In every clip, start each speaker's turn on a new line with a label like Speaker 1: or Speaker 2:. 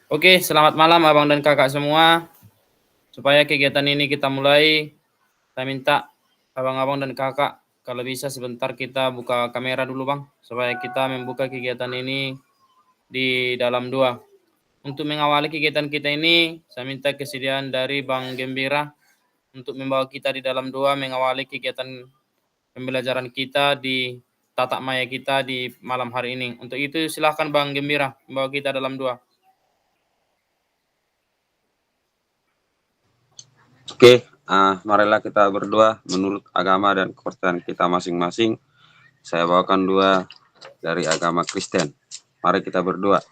Speaker 1: Oke, selamat malam abang dan kakak semua. Supaya kegiatan ini kita mulai, saya minta abang-abang dan kakak kalau bisa sebentar kita buka kamera dulu bang, supaya kita membuka kegiatan ini di dalam doa. Untuk mengawali kegiatan kita ini, saya minta kesediaan dari Bang Gembira untuk membawa kita di dalam doa mengawali kegiatan pembelajaran kita di tatak maya kita di malam hari ini. Untuk itu silahkan Bang Gembira membawa kita dalam doa.
Speaker 2: Oke, marilah kita berdoa menurut agama dan kepercayaan kita masing-masing. Saya bawakan doa dari agama Kristen. Mari kita berdoa.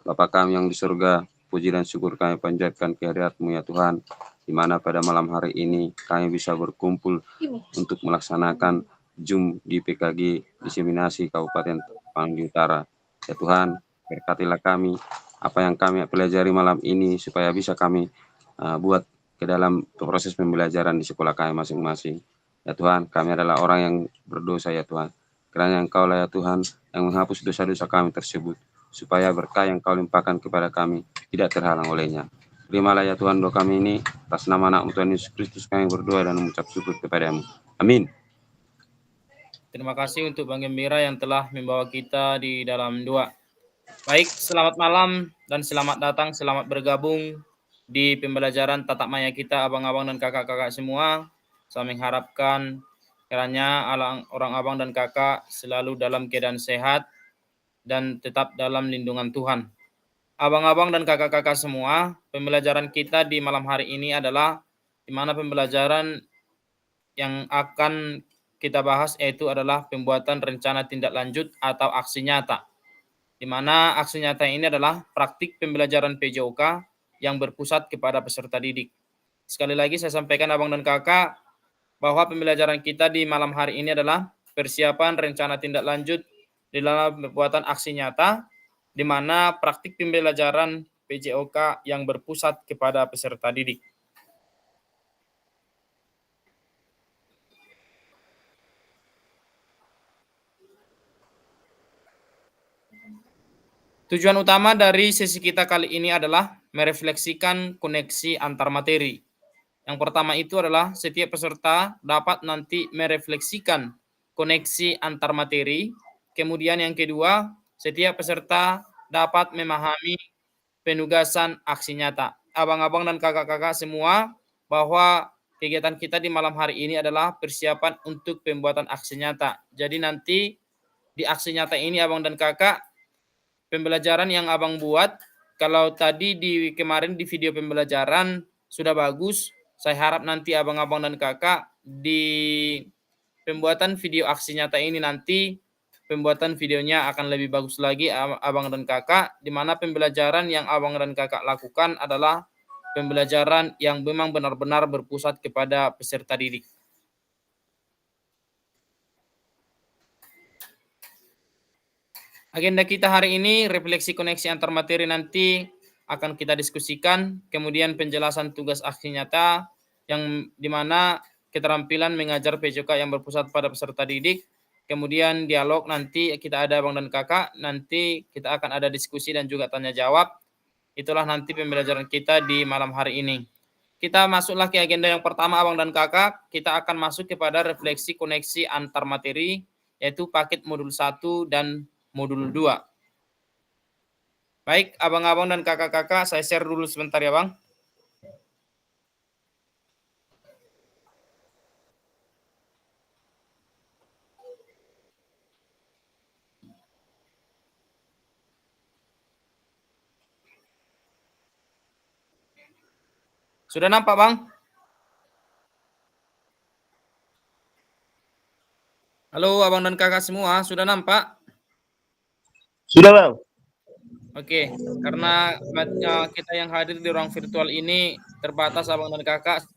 Speaker 2: Bapa kami yang di surga, puji dan syukur kami panjatkan kehadirat-Mu ya Tuhan, di mana pada malam hari ini kami bisa berkumpul untuk melaksanakan Zoom di PKG Diseminasi Kabupaten Panggi Utara. Ya Tuhan, berkatilah kami, apa yang kami pelajari malam ini supaya bisa kami buat ke dalam proses pembelajaran di sekolah kami masing-masing. Ya Tuhan, kami adalah orang yang berdosa ya Tuhan. Kiranya Engkau lah ya Tuhan yang menghapus dosa-dosa kami tersebut, supaya berkah yang Kau limpahkan kepada kami tidak terhalang olehnya. Terimalah ya Tuhan doa kami ini, atas nama anak Tuhan Yesus Kristus kami berdoa dan mengucap syukur kepada-Mu. Amin.
Speaker 1: Terima kasih untuk Bang Gembira yang telah membawa kita di dalam doa. Baik, selamat malam dan selamat datang, selamat bergabung di pembelajaran tatap maya kita abang-abang dan kakak-kakak semua. Saya mengharapkan kiranya orang abang dan kakak selalu dalam keadaan sehat dan tetap dalam lindungan Tuhan. Abang-abang dan kakak-kakak semua, pembelajaran kita di malam hari ini adalah di mana pembelajaran yang akan kita bahas yaitu adalah pembuatan rencana tindak lanjut atau aksi nyata. Di mana aksi nyata ini adalah praktik pembelajaran PJOK yang berpusat kepada peserta didik. Sekali lagi saya sampaikan abang dan kakak bahwa pembelajaran kita di malam hari ini adalah persiapan rencana tindak lanjut di dalam pembuatan aksi nyata, di mana praktik pembelajaran PJOK yang berpusat kepada peserta didik. Tujuan utama dari sesi kita kali ini adalah merefleksikan koneksi antar materi. Yang pertama itu adalah setiap peserta dapat nanti merefleksikan koneksi antar materi. Kemudian yang kedua, setiap peserta dapat memahami penugasan aksi nyata. Abang-abang dan kakak-kakak semua, bahwa kegiatan kita di malam hari ini adalah persiapan untuk pembuatan aksi nyata. Jadi nanti di aksi nyata ini abang dan kakak, pembelajaran yang abang buat, kalau tadi di kemarin di video pembelajaran sudah bagus, saya harap nanti abang-abang dan kakak di pembuatan video aksi nyata ini nanti pembuatan videonya akan lebih bagus lagi abang dan kakak, di mana pembelajaran yang abang dan kakak lakukan adalah pembelajaran yang memang benar-benar berpusat kepada peserta didik. Agenda kita hari ini, refleksi koneksi antar materi nanti akan kita diskusikan, kemudian penjelasan tugas aksi nyata, yang dimana keterampilan mengajar PJK yang berpusat pada peserta didik, kemudian dialog nanti kita ada abang dan kakak, nanti kita akan ada diskusi dan juga tanya jawab. Itulah nanti pembelajaran kita di malam hari ini. Kita masuklah ke agenda yang pertama abang dan kakak, kita akan masuk kepada refleksi koneksi antar materi, yaitu paket modul 1 dan modul 2. Baik, abang-abang dan kakak-kakak, saya share dulu sebentar ya bang. Sudah nampak bang? Halo abang dan kakak semua, sudah nampak?
Speaker 3: Sudah bang.
Speaker 1: Oke, karena kita yang hadir di ruang virtual ini terbatas abang dan kakak.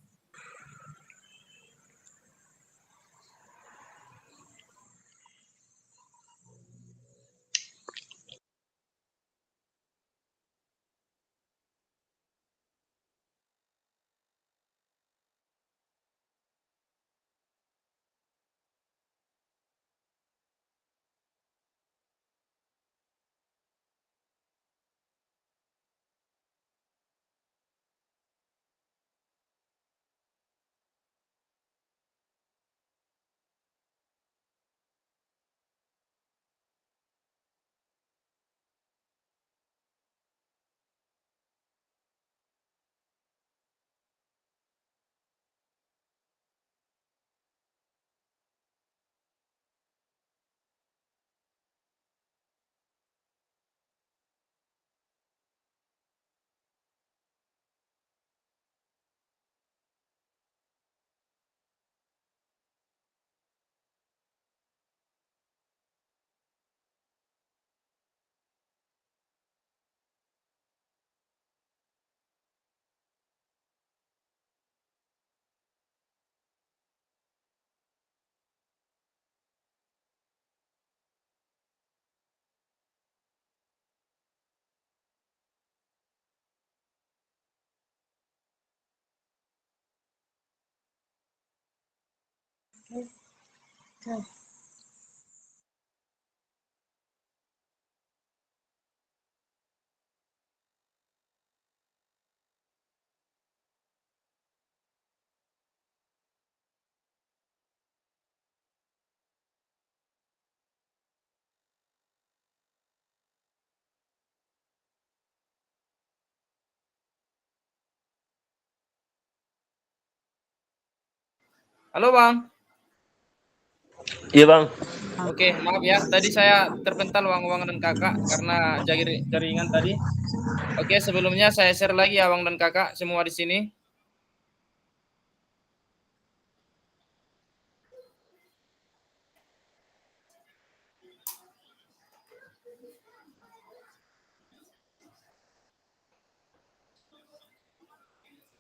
Speaker 1: Halo Bang.
Speaker 3: Iya bang.
Speaker 1: Oke, maaf ya. Tadi saya terpental Bang dan Kakak karena jaringan tadi. Oke, sebelumnya saya share lagi ya Bang dan Kakak semua di sini.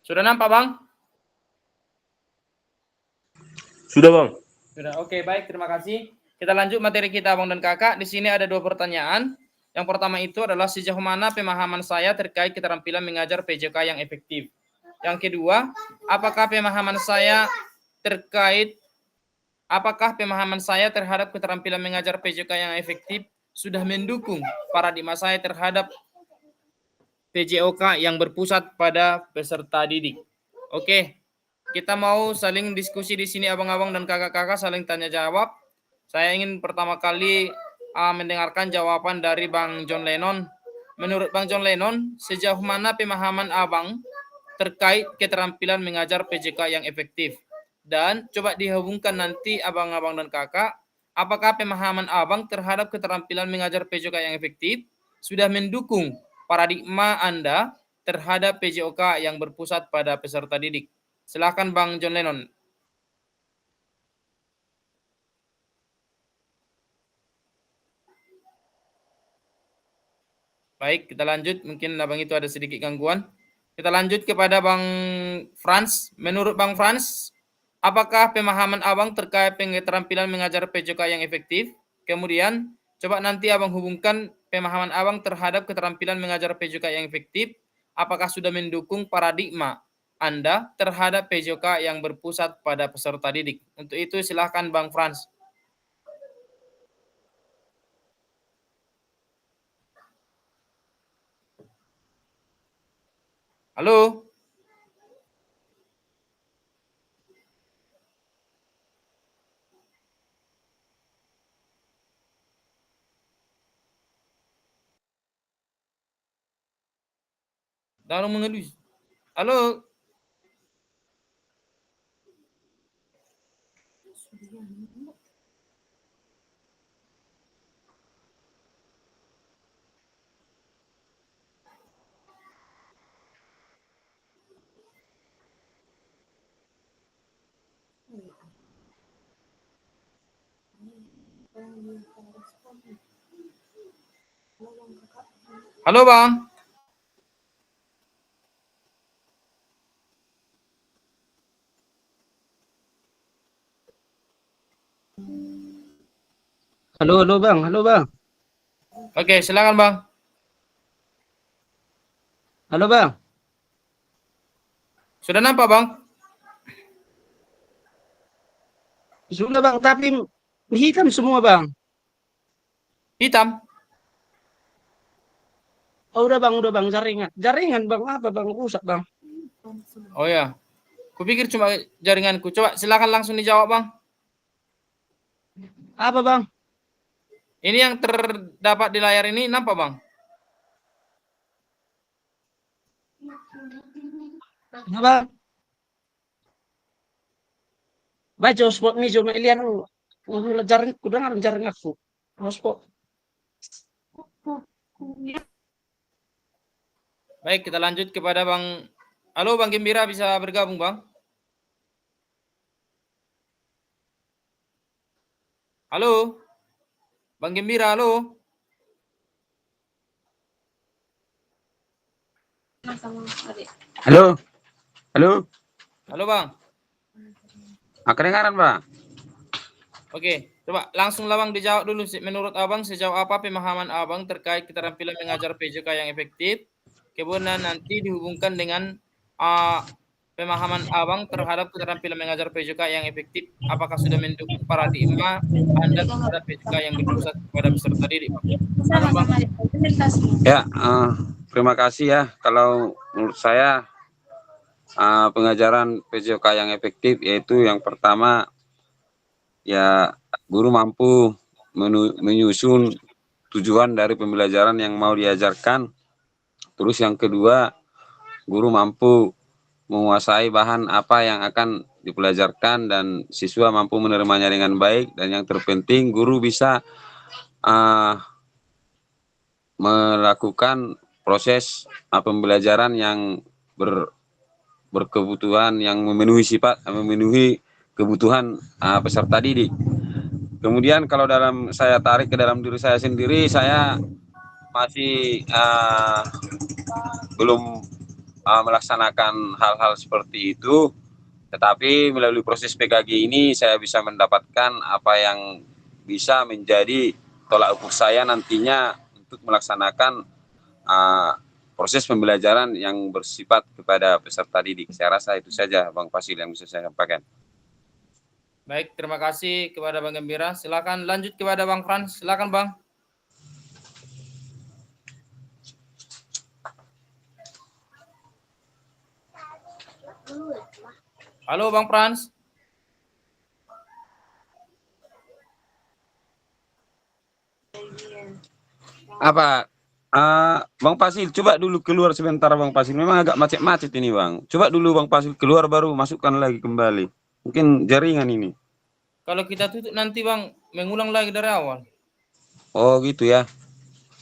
Speaker 1: Sudah nampak Bang?
Speaker 3: Sudah bang.
Speaker 1: Sudah. Oke, baik. Terima kasih. Kita lanjut materi kita Bang dan Kakak. Di sini ada 2 pertanyaan. Yang pertama itu adalah sejauh mana pemahaman saya terkait keterampilan mengajar PJK yang efektif. Yang kedua, apakah pemahaman saya terhadap keterampilan mengajar PJK yang efektif sudah mendukung paradigma saya terhadap PJOK yang berpusat pada peserta didik. Oke, kita mau saling diskusi di sini abang-abang dan kakak-kakak saling tanya jawab. Saya ingin pertama kali mendengarkan jawaban dari Bang John Lennon. Menurut Bang John Lennon, sejauh mana pemahaman abang terkait keterampilan mengajar PJK yang efektif? Dan coba dihubungkan nanti abang-abang dan kakak, apakah pemahaman abang terhadap keterampilan mengajar PJK yang efektif sudah mendukung paradigma Anda terhadap PJOK yang berpusat pada peserta didik? Silakan Bang John Lennon. Baik, kita lanjut. Mungkin abang itu ada sedikit gangguan. Kita lanjut kepada Bang Frans. Menurut Bang Frans, apakah pemahaman abang terkait keterampilan mengajar PJK yang efektif? Kemudian, coba nanti abang hubungkan pemahaman abang terhadap keterampilan mengajar PJK yang efektif. Apakah sudah mendukung paradigma Anda terhadap PJK yang berpusat pada peserta didik? Untuk itu silakan Bang Frans. Halo? Dalam mengelus. Halo? Halo Bang?
Speaker 4: Halo Bang, halo Bang.
Speaker 1: Oke, silakan Bang.
Speaker 4: Halo Bang.
Speaker 1: Sudah nampak Bang?
Speaker 4: Sudah Bang, tapi hitam semua Bang.
Speaker 1: Hitam?
Speaker 4: Oh udah Bang, jaringan Bang, apa Bang, rusak Bang.
Speaker 1: Oh ya, kupikir cuma jaringanku. Coba silakan langsung dijawab Bang.
Speaker 4: Apa Bang?
Speaker 1: Ini yang terdapat di layar ini nampak Bang?
Speaker 4: Ya Bang. Baca hotspot nih cuma ilian jaring kudengar jaring aku. Hotspot.
Speaker 1: Baik, kita lanjut kepada Bang. Halo Bang Gembira, bisa bergabung Bang? Halo? Bang Gembira, halo?
Speaker 2: Halo, halo.
Speaker 1: Halo Bang?
Speaker 2: Kedengaran Bang?
Speaker 1: Oke, coba langsung Bang dijawab dulu. Menurut Abang, sejauh apa pemahaman Abang terkait keterampilan mengajar PJK yang efektif? Kemudian nanti dihubungkan dengan pemahaman Abang terhadap keterampilan mengajar PJK yang efektif? Apakah sudah mendukung paradigma Anda terhadap PJK yang berpusat pada peserta didik, Bang? Silakan, Bang.
Speaker 2: Ya, terima kasih ya. Kalau menurut saya pengajaran PJK yang efektif yaitu yang pertama ya guru mampu menyusun tujuan dari pembelajaran yang mau diajarkan. Terus yang kedua, guru mampu menguasai bahan apa yang akan dipelajarkan dan siswa mampu menerimanya dengan baik. Dan yang terpenting, guru bisa melakukan proses pembelajaran yang berkebutuhan, yang memenuhi kebutuhan peserta didik. Kemudian kalau saya tarik ke dalam diri saya sendiri, saya masih belum melaksanakan hal-hal seperti itu, tetapi melalui proses PKG ini saya bisa mendapatkan apa yang bisa menjadi tolak ukur saya nantinya untuk melaksanakan proses pembelajaran yang bersifat kepada peserta didik. Saya rasa itu saja Bang Fasil yang bisa saya sampaikan.
Speaker 1: Baik, terima kasih kepada Bang Gembira. Silakan lanjut kepada Bang Frans. Silakan, Bang. Halo, Bang Frans.
Speaker 2: Apa? Bang Fasil, coba dulu keluar sebentar Bang Fasil. Memang agak macet-macet ini Bang. Coba dulu Bang Fasil keluar baru masukkan lagi kembali. Mungkin jaringan ini.
Speaker 1: Kalau kita tutup nanti Bang, mengulang lagi dari awal.
Speaker 2: Oh gitu ya.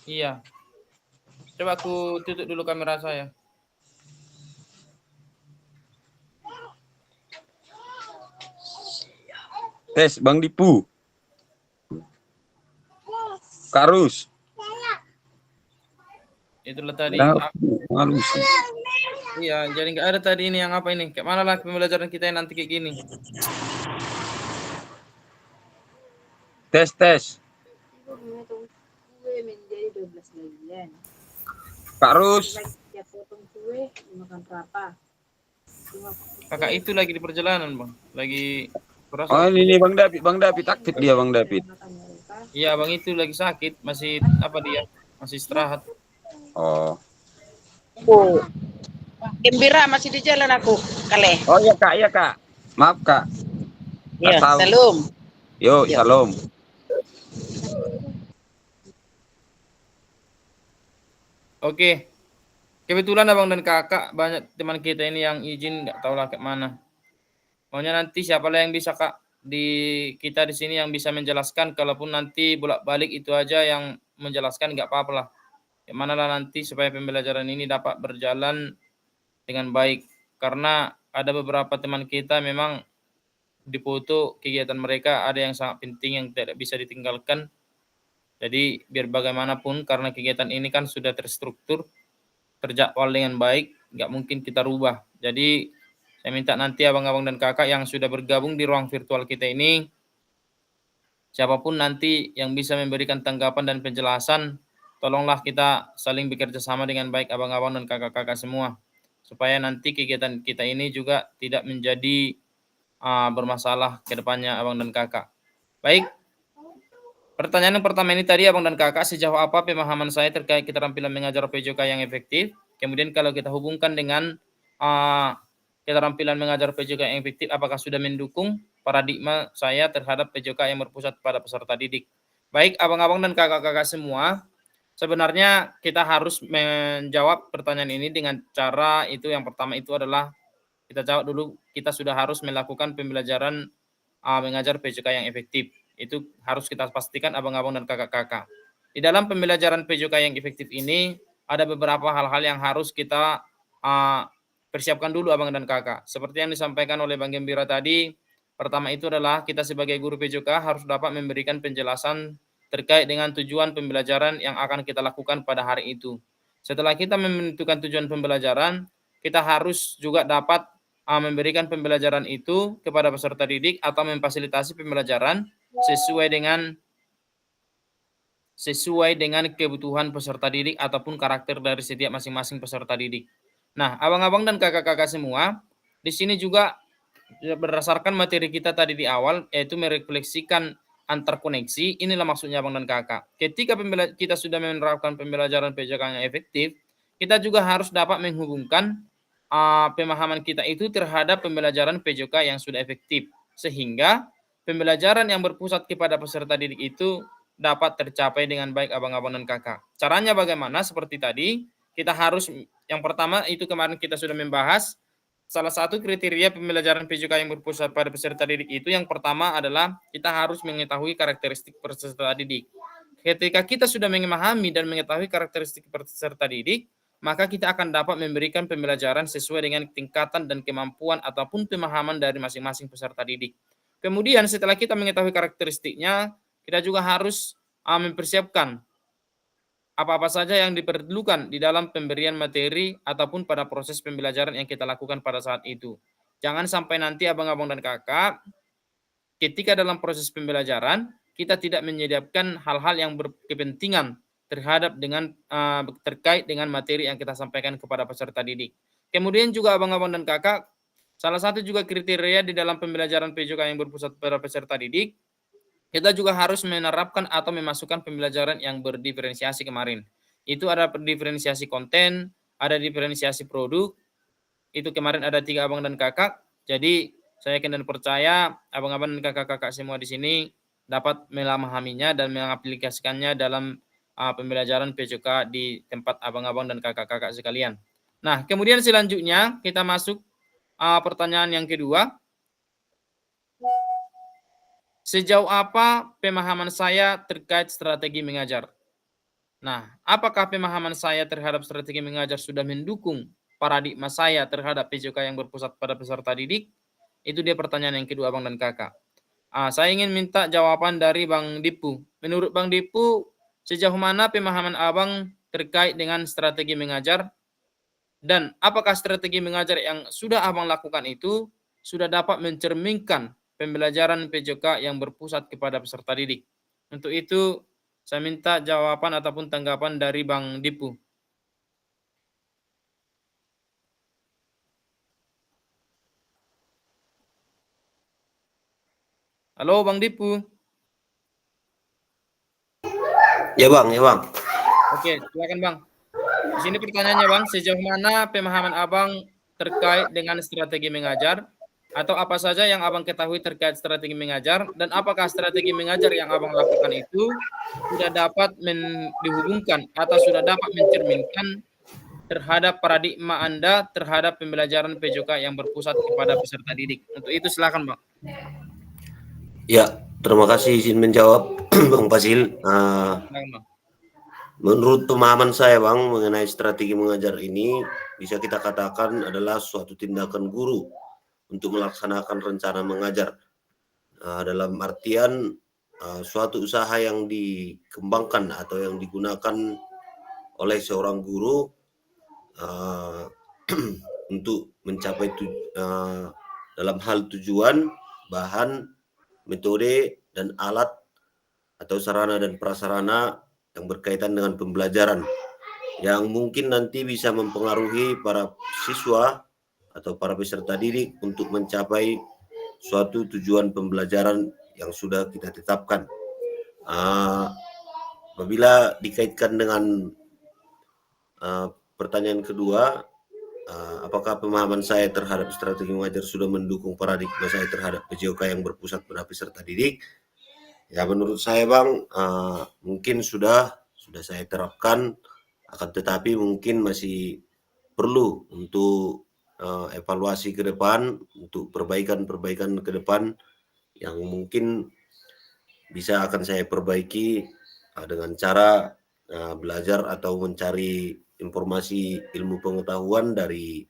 Speaker 1: Iya. Coba aku tutup dulu kamera saya.
Speaker 2: Tes Bang Dipu. Karus.
Speaker 1: Itulah tadi.
Speaker 2: Karus.
Speaker 1: Iya, jadi nggak ada tadi ini yang apa ini. Kayak mana lah pembelajaran kita yang nanti kayak gini.
Speaker 2: Tes. Karus.
Speaker 1: Kakak itu lagi di perjalanan, Bang. Lagi kurasa.
Speaker 2: Oh ini Bang David aktif dia Bang David.
Speaker 1: Iya, Bang itu lagi sakit, masih apa dia? Masih istirahat.
Speaker 2: Oh.
Speaker 4: Gembira masih di jalan aku, Kale.
Speaker 2: Oh iya Kak. Maaf Kak.
Speaker 4: Ya,
Speaker 2: tahu.
Speaker 4: salam.
Speaker 2: Yo, salam.
Speaker 1: Oke. Kebetulan Abang dan Kakak banyak teman kita ini yang izin nggak tahu lah ke mana. Maunya nanti siapa lah yang bisa Kak di kita di sini yang bisa menjelaskan, kalaupun nanti bolak-balik itu aja yang menjelaskan nggak apa-apa lah. Gimana lah nanti supaya pembelajaran ini dapat berjalan dengan baik. Karena ada beberapa teman kita memang di foto kegiatan mereka ada yang sangat penting yang tidak bisa ditinggalkan. Jadi biar bagaimanapun karena kegiatan ini kan sudah terstruktur, terjadwal dengan baik, nggak mungkin kita rubah. Jadi saya minta nanti abang-abang dan kakak yang sudah bergabung di ruang virtual kita ini, siapapun nanti yang bisa memberikan tanggapan dan penjelasan, tolonglah kita saling bekerja sama dengan baik abang-abang dan kakak-kakak semua. Supaya nanti kegiatan kita ini juga tidak menjadi bermasalah ke depannya abang dan kakak. Baik, pertanyaan yang pertama ini tadi abang dan kakak, sejauh apa pemahaman saya terkait keterampilan mengajar PJK yang efektif? Kemudian kalau kita hubungkan dengan keterampilan mengajar PJK yang efektif, apakah sudah mendukung paradigma saya terhadap PJK yang berpusat pada peserta didik? Baik, abang-abang dan kakak-kakak semua, sebenarnya kita harus menjawab pertanyaan ini dengan cara itu. Yang pertama itu adalah kita jawab dulu, kita sudah harus melakukan pembelajaran mengajar PJK yang efektif. Itu harus kita pastikan abang-abang dan kakak-kakak. Di dalam pembelajaran PJK yang efektif ini, ada beberapa hal-hal yang harus kita persiapkan dulu abang dan kakak. Seperti yang disampaikan oleh Bang Gembira tadi, pertama itu adalah kita sebagai guru PJK harus dapat memberikan penjelasan terkait dengan tujuan pembelajaran yang akan kita lakukan pada hari itu. Setelah kita menentukan tujuan pembelajaran, kita harus juga dapat memberikan pembelajaran itu kepada peserta didik atau memfasilitasi pembelajaran sesuai dengan kebutuhan peserta didik ataupun karakter dari setiap masing-masing peserta didik. Nah, abang-abang dan kakak-kakak semua, di sini juga berdasarkan materi kita tadi di awal, yaitu merefleksikan antar koneksi. Inilah maksudnya Bang dan Kakak. Ketika kita sudah menerapkan pembelajaran PJK yang efektif, kita juga harus dapat menghubungkan pemahaman kita itu terhadap pembelajaran PJK yang sudah efektif, sehingga pembelajaran yang berpusat kepada peserta didik itu dapat tercapai dengan baik abang-abang dan kakak. Caranya bagaimana? Seperti tadi, kita harus, yang pertama itu kemarin kita sudah membahas, salah satu kriteria pembelajaran PJK yang berpusat pada peserta didik itu yang pertama adalah kita harus mengetahui karakteristik peserta didik. Ketika kita sudah memahami dan mengetahui karakteristik peserta didik, maka kita akan dapat memberikan pembelajaran sesuai dengan tingkatan dan kemampuan ataupun pemahaman dari masing-masing peserta didik. Kemudian setelah kita mengetahui karakteristiknya, kita juga harus mempersiapkan apa-apa saja yang diperlukan di dalam pemberian materi ataupun pada proses pembelajaran yang kita lakukan pada saat itu. Jangan sampai nanti abang-abang dan kakak, ketika dalam proses pembelajaran, kita tidak menyediakan hal-hal yang berkepentingan terkait dengan materi yang kita sampaikan kepada peserta didik. Kemudian juga abang-abang dan kakak, salah satu juga kriteria di dalam pembelajaran PJK yang berpusat pada peserta didik, kita juga harus menerapkan atau memasukkan pembelajaran yang berdiferensiasi kemarin. Itu ada diferensiasi konten, ada diferensiasi produk, itu kemarin ada 3 abang dan kakak. Jadi saya yakin dan percaya abang-abang dan kakak-kakak semua di sini dapat memahaminya dan mengaplikasikannya dalam pembelajaran PJK di tempat abang-abang dan kakak-kakak sekalian. Nah, kemudian selanjutnya kita masuk pertanyaan yang kedua. Sejauh apa pemahaman saya terkait strategi mengajar? Nah, apakah pemahaman saya terhadap strategi mengajar sudah mendukung paradigma saya terhadap PJK yang berpusat pada peserta didik? Itu dia pertanyaan yang kedua, Bang dan Kakak. Saya ingin minta jawaban dari Bang Dipu. Menurut Bang Dipu, sejauh mana pemahaman Abang terkait dengan strategi mengajar? Dan apakah strategi mengajar yang sudah Abang lakukan itu sudah dapat mencerminkan pembelajaran PJK yang berpusat kepada peserta didik? Untuk itu, saya minta jawaban ataupun tanggapan dari Bang Dipu. Halo Bang Dipu.
Speaker 5: Ya Bang, ya Bang.
Speaker 1: Oke, silakan Bang. Di sini pertanyaannya Bang, sejauh mana pemahaman Abang terkait dengan strategi mengajar? Atau apa saja yang Abang ketahui terkait strategi mengajar? Dan apakah strategi mengajar yang Abang lakukan itu sudah dapat dihubungkan atau sudah dapat mencerminkan terhadap paradigma Anda terhadap pembelajaran PJK yang berpusat kepada peserta didik? Untuk itu silakan Bang.
Speaker 5: Ya, terima kasih izin menjawab Bang Fasil.
Speaker 1: Silakan Bang.
Speaker 5: Menurut pemahaman saya Bang mengenai strategi mengajar ini bisa kita katakan adalah suatu tindakan guru untuk melaksanakan rencana mengajar. Dalam artian suatu usaha yang dikembangkan atau yang digunakan oleh seorang guru untuk mencapai dalam hal tujuan, bahan, metode, dan alat atau sarana dan prasarana yang berkaitan dengan pembelajaran yang mungkin nanti bisa mempengaruhi para siswa atau para peserta didik untuk mencapai suatu tujuan pembelajaran yang sudah kita tetapkan. Apabila dikaitkan dengan pertanyaan kedua, apakah pemahaman saya terhadap strategi mengajar sudah mendukung paradigma saya terhadap PJK yang berpusat pada peserta didik? Ya menurut saya Bang, mungkin sudah saya terapkan, akan tetapi mungkin masih perlu untuk evaluasi ke depan, untuk perbaikan ke depan yang mungkin bisa akan saya perbaiki dengan cara belajar atau mencari informasi ilmu pengetahuan dari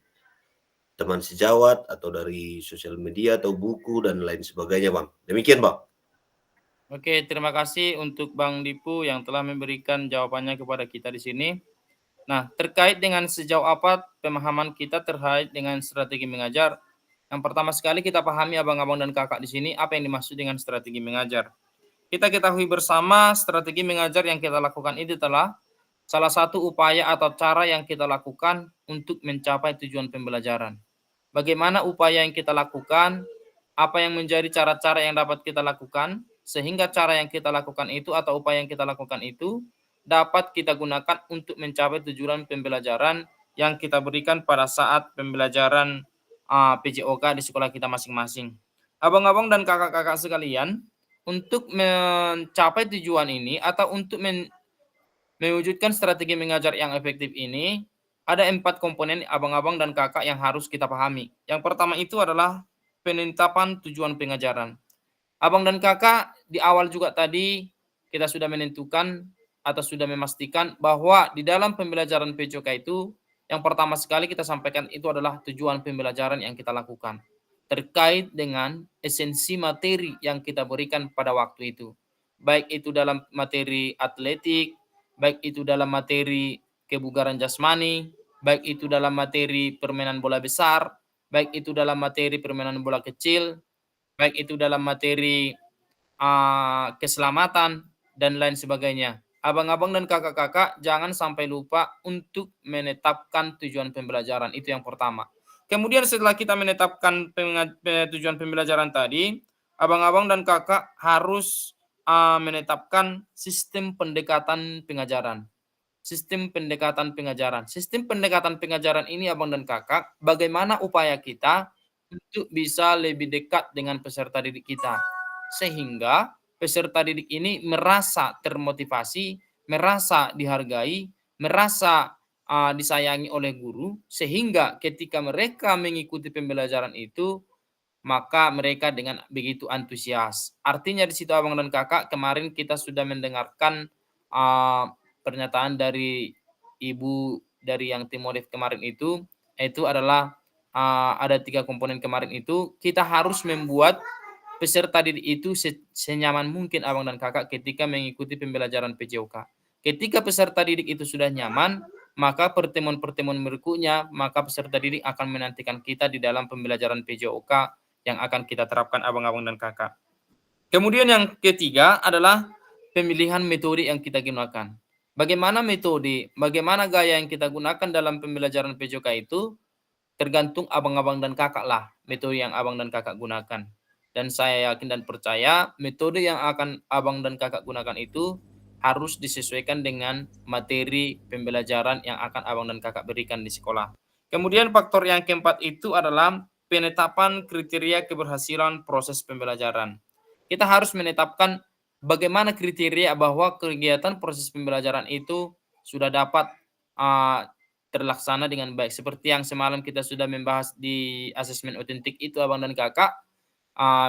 Speaker 5: teman sejawat atau dari sosial media atau buku dan lain sebagainya Bang. Demikian Bang.
Speaker 1: Oke, terima kasih untuk Bang Dipu yang telah memberikan jawabannya kepada kita di sini. Nah, terkait dengan sejauh apa pemahaman kita terkait dengan strategi mengajar, yang pertama sekali kita pahami abang-abang dan kakak di sini apa yang dimaksud dengan strategi mengajar. Kita ketahui bersama strategi mengajar yang kita lakukan itu adalah salah satu upaya atau cara yang kita lakukan untuk mencapai tujuan pembelajaran. bagaimana upaya yang kita lakukan, apa yang menjadi cara-cara yang dapat kita lakukan, sehingga cara yang kita lakukan itu atau upaya yang kita lakukan itu dapat kita gunakan untuk mencapai tujuan pembelajaran yang kita berikan pada saat pembelajaran PJOK di sekolah kita masing-masing. Abang-abang dan kakak-kakak sekalian, untuk mencapai tujuan ini atau untuk mewujudkan strategi mengajar yang efektif ini, ada 4 komponen abang-abang dan kakak yang harus kita pahami. Yang pertama itu adalah penetapan tujuan pengajaran. Abang dan kakak di awal juga tadi kita sudah menentukan atau sudah memastikan bahwa di dalam pembelajaran PJOK itu yang pertama sekali kita sampaikan itu adalah tujuan pembelajaran yang kita lakukan terkait dengan esensi materi yang kita berikan pada waktu itu. Baik itu dalam materi atletik, baik itu dalam materi kebugaran jasmani, baik itu dalam materi permainan bola besar, baik itu dalam materi permainan bola kecil, baik itu dalam materi keselamatan dan lain sebagainya. Abang-abang dan kakak-kakak jangan sampai lupa untuk menetapkan tujuan pembelajaran, itu yang pertama. Kemudian setelah kita menetapkan tujuan pembelajaran tadi, abang-abang dan kakak harus menetapkan sistem pendekatan pengajaran. Sistem pendekatan pengajaran. Sistem pendekatan pengajaran ini abang dan kakak, bagaimana upaya kita untuk bisa lebih dekat dengan peserta didik kita. Sehingga peserta didik ini merasa termotivasi, merasa dihargai, merasa disayangi oleh guru, sehingga ketika mereka mengikuti pembelajaran itu, maka mereka dengan begitu antusias. Artinya di situ abang dan kakak, kemarin kita sudah mendengarkan pernyataan dari ibu dari yang Timorif kemarin itu adalah ada 3 komponen kemarin itu, kita harus membuat peserta didik itu senyaman mungkin abang dan kakak ketika mengikuti pembelajaran PJOK. Ketika peserta didik itu sudah nyaman, maka pertemuan-pertemuan berikutnya, maka peserta didik akan menantikan kita di dalam pembelajaran PJOK yang akan kita terapkan abang-abang dan kakak. Kemudian yang ketiga adalah pemilihan metode yang kita gunakan. Bagaimana metode, bagaimana gaya yang kita gunakan dalam pembelajaran PJOK itu tergantung abang-abang dan kakak lah metode yang abang dan kakak gunakan. Dan saya yakin dan percaya metode yang akan abang dan kakak gunakan itu harus disesuaikan dengan materi pembelajaran yang akan abang dan kakak berikan di sekolah. Kemudian faktor yang keempat itu adalah penetapan kriteria keberhasilan proses pembelajaran. Kita harus menetapkan bagaimana kriteria bahwa kegiatan proses pembelajaran itu sudah dapat terlaksana dengan baik. Seperti yang semalam kita sudah membahas di asesmen otentik itu abang dan kakak.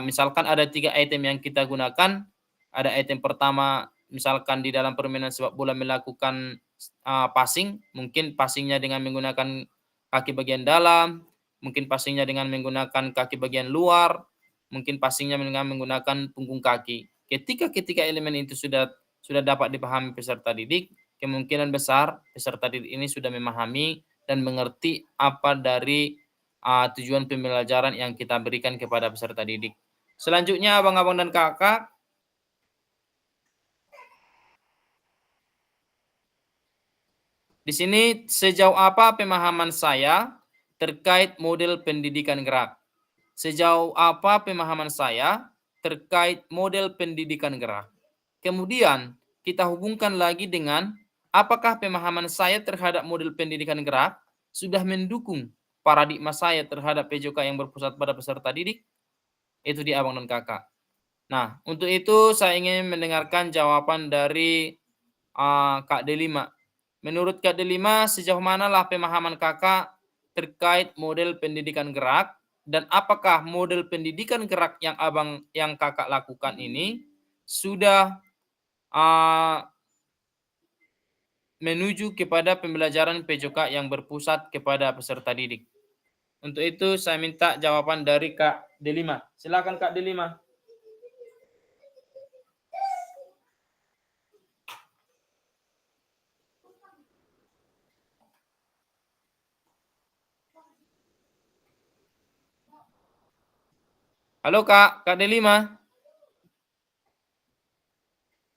Speaker 1: Misalkan ada 3 item yang kita gunakan. Ada item pertama, misalkan di dalam permainan sepak bola melakukan passing. Mungkin passingnya dengan menggunakan kaki bagian dalam. Mungkin passingnya dengan menggunakan kaki bagian luar. Mungkin passingnya dengan menggunakan punggung kaki. Ketika elemen itu sudah dapat dipahami peserta didik, kemungkinan besar peserta didik ini sudah memahami dan mengerti apa dari tujuan pembelajaran yang kita berikan kepada peserta didik. Selanjutnya abang-abang dan kakak, di sini sejauh apa pemahaman saya terkait model pendidikan gerak? Sejauh apa pemahaman saya terkait model pendidikan gerak? Kemudian kita hubungkan lagi dengan apakah pemahaman saya terhadap model pendidikan gerak sudah mendukung paradigma saya terhadap PJOK yang berpusat pada peserta didik? Itu di abang dan kakak. Nah, untuk itu saya ingin mendengarkan jawaban dari Kak Delima. Menurut Kak Delima, sejauh manalah pemahaman kakak terkait model pendidikan gerak, dan apakah model pendidikan gerak yang kakak lakukan ini sudah menuju kepada pembelajaran PJOK yang berpusat kepada peserta didik. Untuk itu saya minta jawaban dari Kak Delima. Silakan Kak Delima. Halo Kak Delima.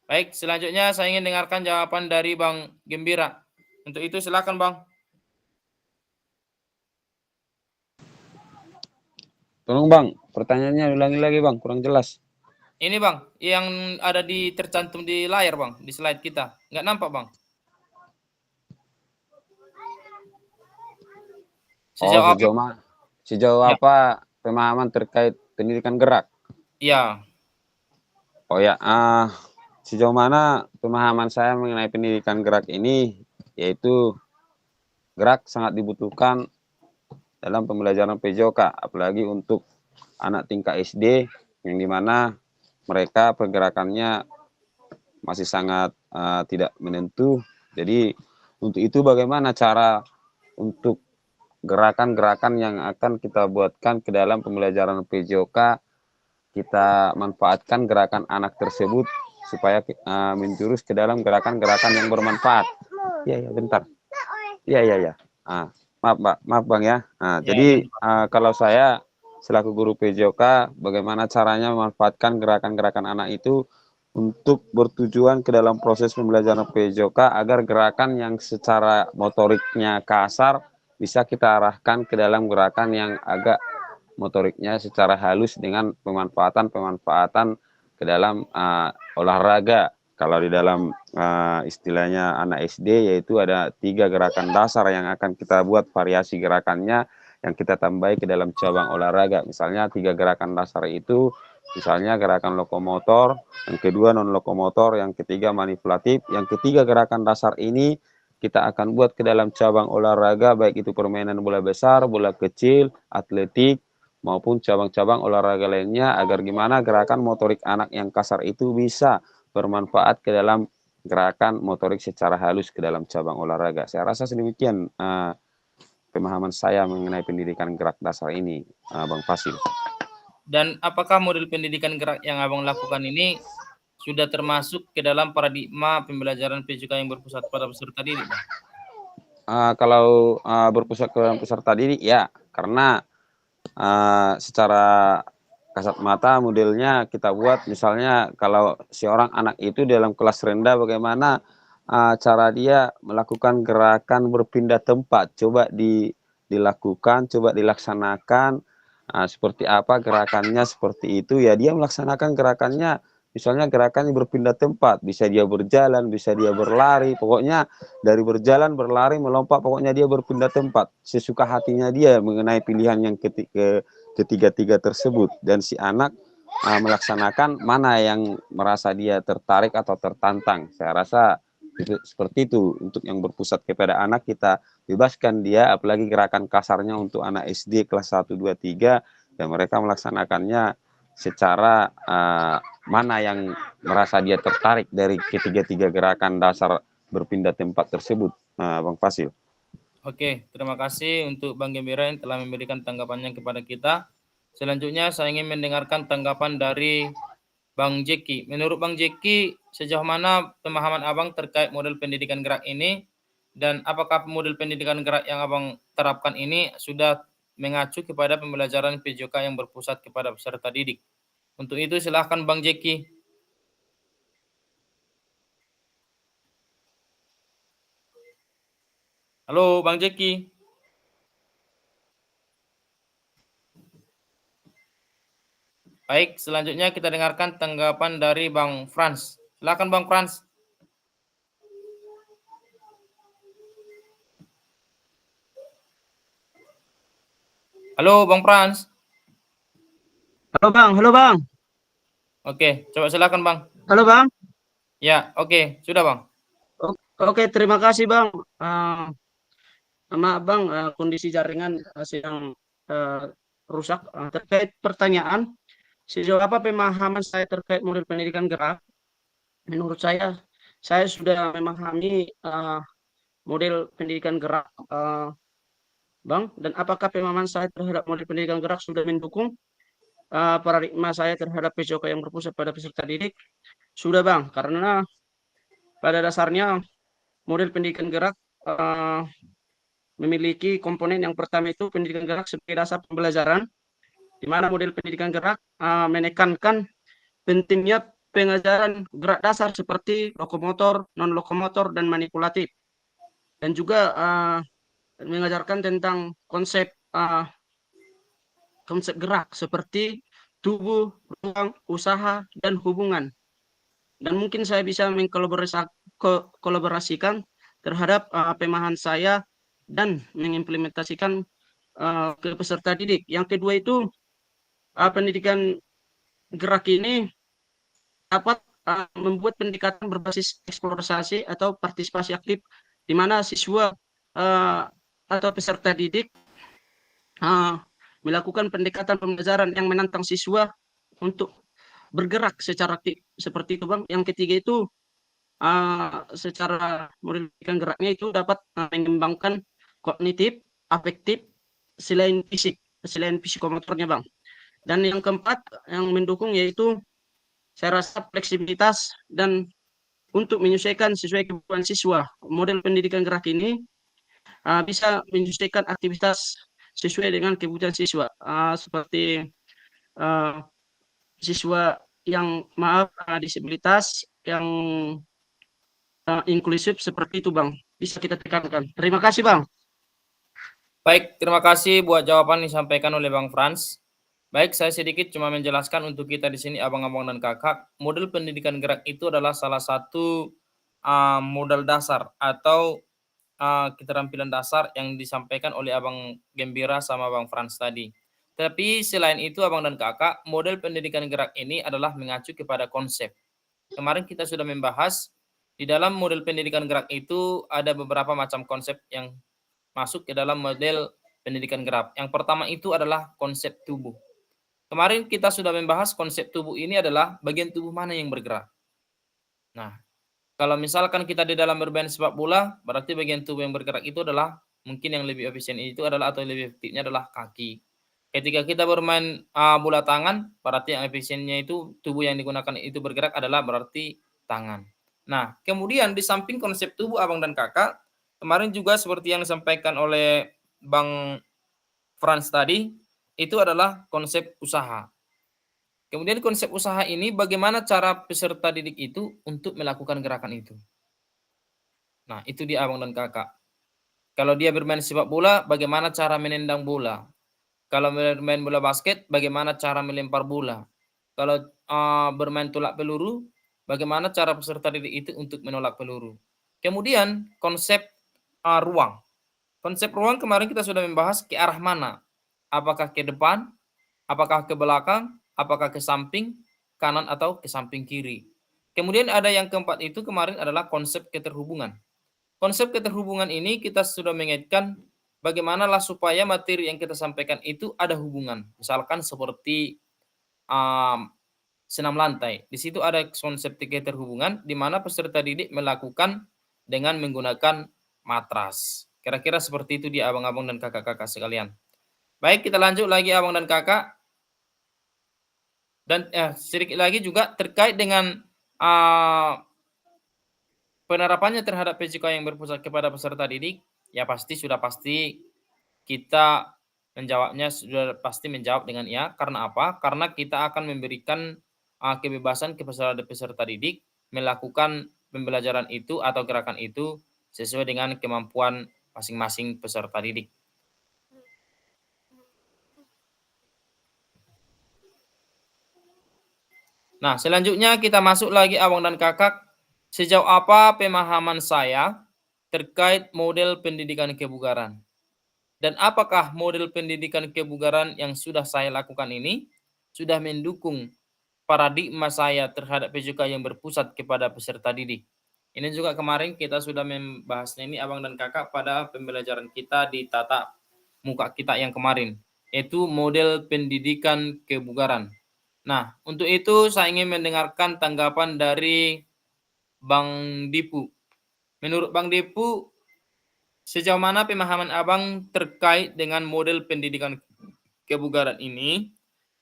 Speaker 1: Baik, selanjutnya saya ingin dengarkan jawaban dari Bang Gembira. Untuk itu silakan Bang.
Speaker 2: Tolong Bang, pertanyaannya ulangi lagi Bang, kurang jelas.
Speaker 1: Ini Bang, yang ada tercantum di layar Bang, di slide kita. Nggak nampak Bang? Sejauh apa?
Speaker 2: Sejauh
Speaker 1: Ya,
Speaker 2: apa pemahaman terkait pendidikan gerak?
Speaker 1: ya.
Speaker 2: Oh ya, sejauh mana pemahaman saya mengenai pendidikan gerak ini, yaitu gerak sangat dibutuhkan dalam pembelajaran PJOK, apalagi untuk anak tingkat SD, yang dimana mereka pergerakannya masih sangat tidak menentu. Jadi untuk itu bagaimana cara untuk gerakan-gerakan yang akan kita buatkan ke dalam pembelajaran PJOK, kita manfaatkan gerakan anak tersebut supaya menjurus ke dalam gerakan-gerakan yang bermanfaat. Iya, ya, bentar. Iya. Maaf Bang ya.
Speaker 1: Ya,
Speaker 2: Jadi kalau saya selaku guru PJOK, bagaimana caranya memanfaatkan gerakan-gerakan anak itu untuk bertujuan ke dalam proses pembelajaran PJOK agar gerakan yang secara motoriknya kasar bisa kita arahkan ke dalam gerakan yang agak motoriknya secara halus dengan pemanfaatan ke dalam olahraga. Kalau di dalam istilahnya anak SD, yaitu ada 3 gerakan dasar yang akan kita buat variasi gerakannya yang kita tambahi ke dalam cabang olahraga. Misalnya 3 gerakan dasar itu, misalnya gerakan lokomotor, yang kedua non lokomotor, yang ketiga manipulatif. Yang ketiga gerakan dasar ini kita akan buat ke dalam cabang olahraga, baik itu permainan bola besar, bola kecil, atletik, maupun cabang-cabang olahraga lainnya, agar gimana gerakan motorik anak yang kasar itu bisa bermanfaat ke dalam gerakan motorik secara halus ke dalam cabang olahraga. Saya rasa sedemikian pemahaman saya mengenai pendidikan gerak dasar ini, Bang Fasil.
Speaker 1: Dan apakah model pendidikan gerak yang Abang lakukan ini sudah termasuk ke dalam paradigma pembelajaran PJOK yang berpusat pada peserta didik, Bang?
Speaker 2: Kalau berpusat ke dalam peserta didik, ya, karena secara kasat mata modelnya kita buat, misalnya kalau seorang anak itu dalam kelas rendah, bagaimana cara dia melakukan gerakan berpindah tempat, coba dilakukan, coba dilaksanakan, seperti apa gerakannya, seperti itu ya, dia melaksanakan gerakannya. Misalnya gerakannya berpindah tempat, bisa dia berjalan, bisa dia berlari, pokoknya dari berjalan, berlari, melompat, pokoknya dia berpindah tempat sesuka hatinya dia mengenai pilihan yang ketiga-tiga tersebut. Dan si anak melaksanakan mana yang merasa dia tertarik atau tertantang. Saya rasa seperti itu. Untuk yang berpusat kepada anak, kita bebaskan dia, apalagi gerakan kasarnya untuk anak SD kelas 1, 2, 3, dan mereka melaksanakannya secara mana yang merasa dia tertarik dari ketiga-tiga gerakan dasar berpindah tempat tersebut, Bang Fasil.
Speaker 1: Oke, terima kasih untuk Bang Gembira yang telah memberikan tanggapannya kepada kita. Selanjutnya saya ingin mendengarkan tanggapan dari Bang Jeki. Menurut Bang Jeki, sejauh mana pemahaman Abang terkait model pendidikan gerak ini, dan apakah model pendidikan gerak yang Abang terapkan ini sudah mengacu kepada pembelajaran PJOK yang berpusat kepada peserta didik? Untuk itu silahkan Bang Jeki. Halo Bang Jeki. Baik, selanjutnya kita dengarkan tanggapan dari Bang Frans. Silakan Bang Frans. Halo Bang Frans.
Speaker 4: Halo Bang.
Speaker 1: Oke, coba silakan Bang.
Speaker 4: Halo Bang.
Speaker 1: Ya, oke, sudah Bang.
Speaker 4: Oke, terima kasih Bang. Maaf Bang, kondisi jaringan sedang rusak. Terkait pertanyaan, sejauh apa pemahaman saya terkait model pendidikan gerak? Menurut saya sudah memahami model pendidikan gerak, Bang. Dan apakah pemahaman saya terhadap model pendidikan gerak sudah mendukung paradigma saya terhadap PJOK yang berpusat pada peserta didik? Sudah Bang, karena pada dasarnya model pendidikan gerak memiliki komponen yang pertama itu pendidikan gerak sebagai dasar pembelajaran, di mana model pendidikan gerak menekankan pentingnya pengajaran gerak dasar seperti lokomotor, non-lokomotor, dan manipulatif. Dan juga mengajarkan tentang konsep konsep gerak seperti tubuh, ruang, usaha, dan hubungan. Dan mungkin saya bisa mengkolaborasikan terhadap pemahaman saya dan mengimplementasikan ke peserta didik. Yang kedua itu pendidikan gerak ini dapat membuat pendekatan berbasis eksplorasi atau partisipasi aktif, di mana siswa atau peserta didik melakukan pendekatan pembelajaran yang menantang siswa untuk bergerak secara aktif seperti itu Bang. Yang ketiga itu secara model pendidikan geraknya itu dapat mengembangkan kognitif, afektif, selain psikomotornya Bang. Dan yang keempat yang mendukung yaitu saya rasa fleksibilitas dan untuk menyesuaikan sesuai kebutuhan siswa. Model pendidikan gerak ini bisa menyesuaikan aktivitas sesuai dengan kebutuhan siswa, seperti siswa yang disabilitas yang inklusif seperti itu Bang. Bisa kita tekankan. Terima kasih Bang.
Speaker 1: Baik, terima kasih buat jawaban yang disampaikan oleh Bang Frans. Baik, saya sedikit cuma menjelaskan untuk kita di sini abang-abang dan kakak, model pendidikan gerak itu adalah salah satu modal dasar atau keterampilan dasar yang disampaikan oleh Abang Gembira sama Bang Frans tadi. Tapi selain itu abang dan kakak, model pendidikan gerak ini adalah mengacu kepada konsep. Kemarin kita sudah membahas di dalam model pendidikan gerak itu ada beberapa macam konsep yang masuk ke dalam model pendidikan gerak. Yang pertama itu adalah konsep tubuh. Kemarin kita sudah membahas konsep tubuh ini adalah bagian tubuh mana yang bergerak. Nah, kalau misalkan kita di dalam bermain sepak bola, berarti bagian tubuh yang bergerak itu adalah mungkin yang lebih efisien itu adalah atau lebih efektifnya adalah kaki. Ketika kita bermain bola tangan, berarti yang efisiennya itu tubuh yang digunakan itu bergerak adalah berarti tangan. Nah, kemudian di samping konsep tubuh abang dan kakak, kemarin juga seperti yang disampaikan oleh Bang Frans tadi, itu adalah konsep usaha. Kemudian konsep usaha ini bagaimana cara peserta didik itu untuk melakukan gerakan itu. Nah, itu dia abang dan kakak. Kalau dia bermain sepak bola, bagaimana cara menendang bola. Kalau bermain bola basket, bagaimana cara melempar bola. Kalau bermain tolak peluru, bagaimana cara peserta didik itu untuk menolak peluru. Kemudian konsep ruang. Konsep ruang kemarin kita sudah membahas ke arah mana. Apakah ke depan, apakah ke belakang, apakah ke samping, kanan atau ke samping kiri. Kemudian ada yang keempat itu kemarin adalah konsep keterhubungan. Konsep keterhubungan ini kita sudah mengaitkan bagaimanalah supaya materi yang kita sampaikan itu ada hubungan. Misalkan seperti senam lantai. Di situ ada konsep keterhubungan di mana peserta didik melakukan dengan menggunakan matras. Kira-kira seperti itu dia abang-abang dan kakak-kakak sekalian. Baik, kita lanjut lagi abang dan kakak. Dan sedikit lagi juga terkait dengan penerapannya terhadap PJK yang berpusat kepada peserta didik, ya sudah pasti kita sudah pasti menjawab dengan ya. Karena apa? Karena kita akan memberikan kebebasan kepada peserta didik melakukan pembelajaran itu atau gerakan itu sesuai dengan kemampuan masing-masing peserta didik. Nah, selanjutnya kita masuk lagi abang dan kakak. Sejauh apa pemahaman saya terkait model pendidikan kebugaran? Dan apakah model pendidikan kebugaran yang sudah saya lakukan ini sudah mendukung paradigma saya terhadap PJK yang berpusat kepada peserta didik? Ini juga kemarin kita sudah membahasnya ini abang dan kakak pada pembelajaran kita di tatap muka kita yang kemarin, yaitu model pendidikan kebugaran. Nah, untuk itu saya ingin mendengarkan tanggapan dari Bang Dipu. Menurut Bang Dipu, sejauh mana pemahaman Abang terkait dengan model pendidikan kebugaran ini?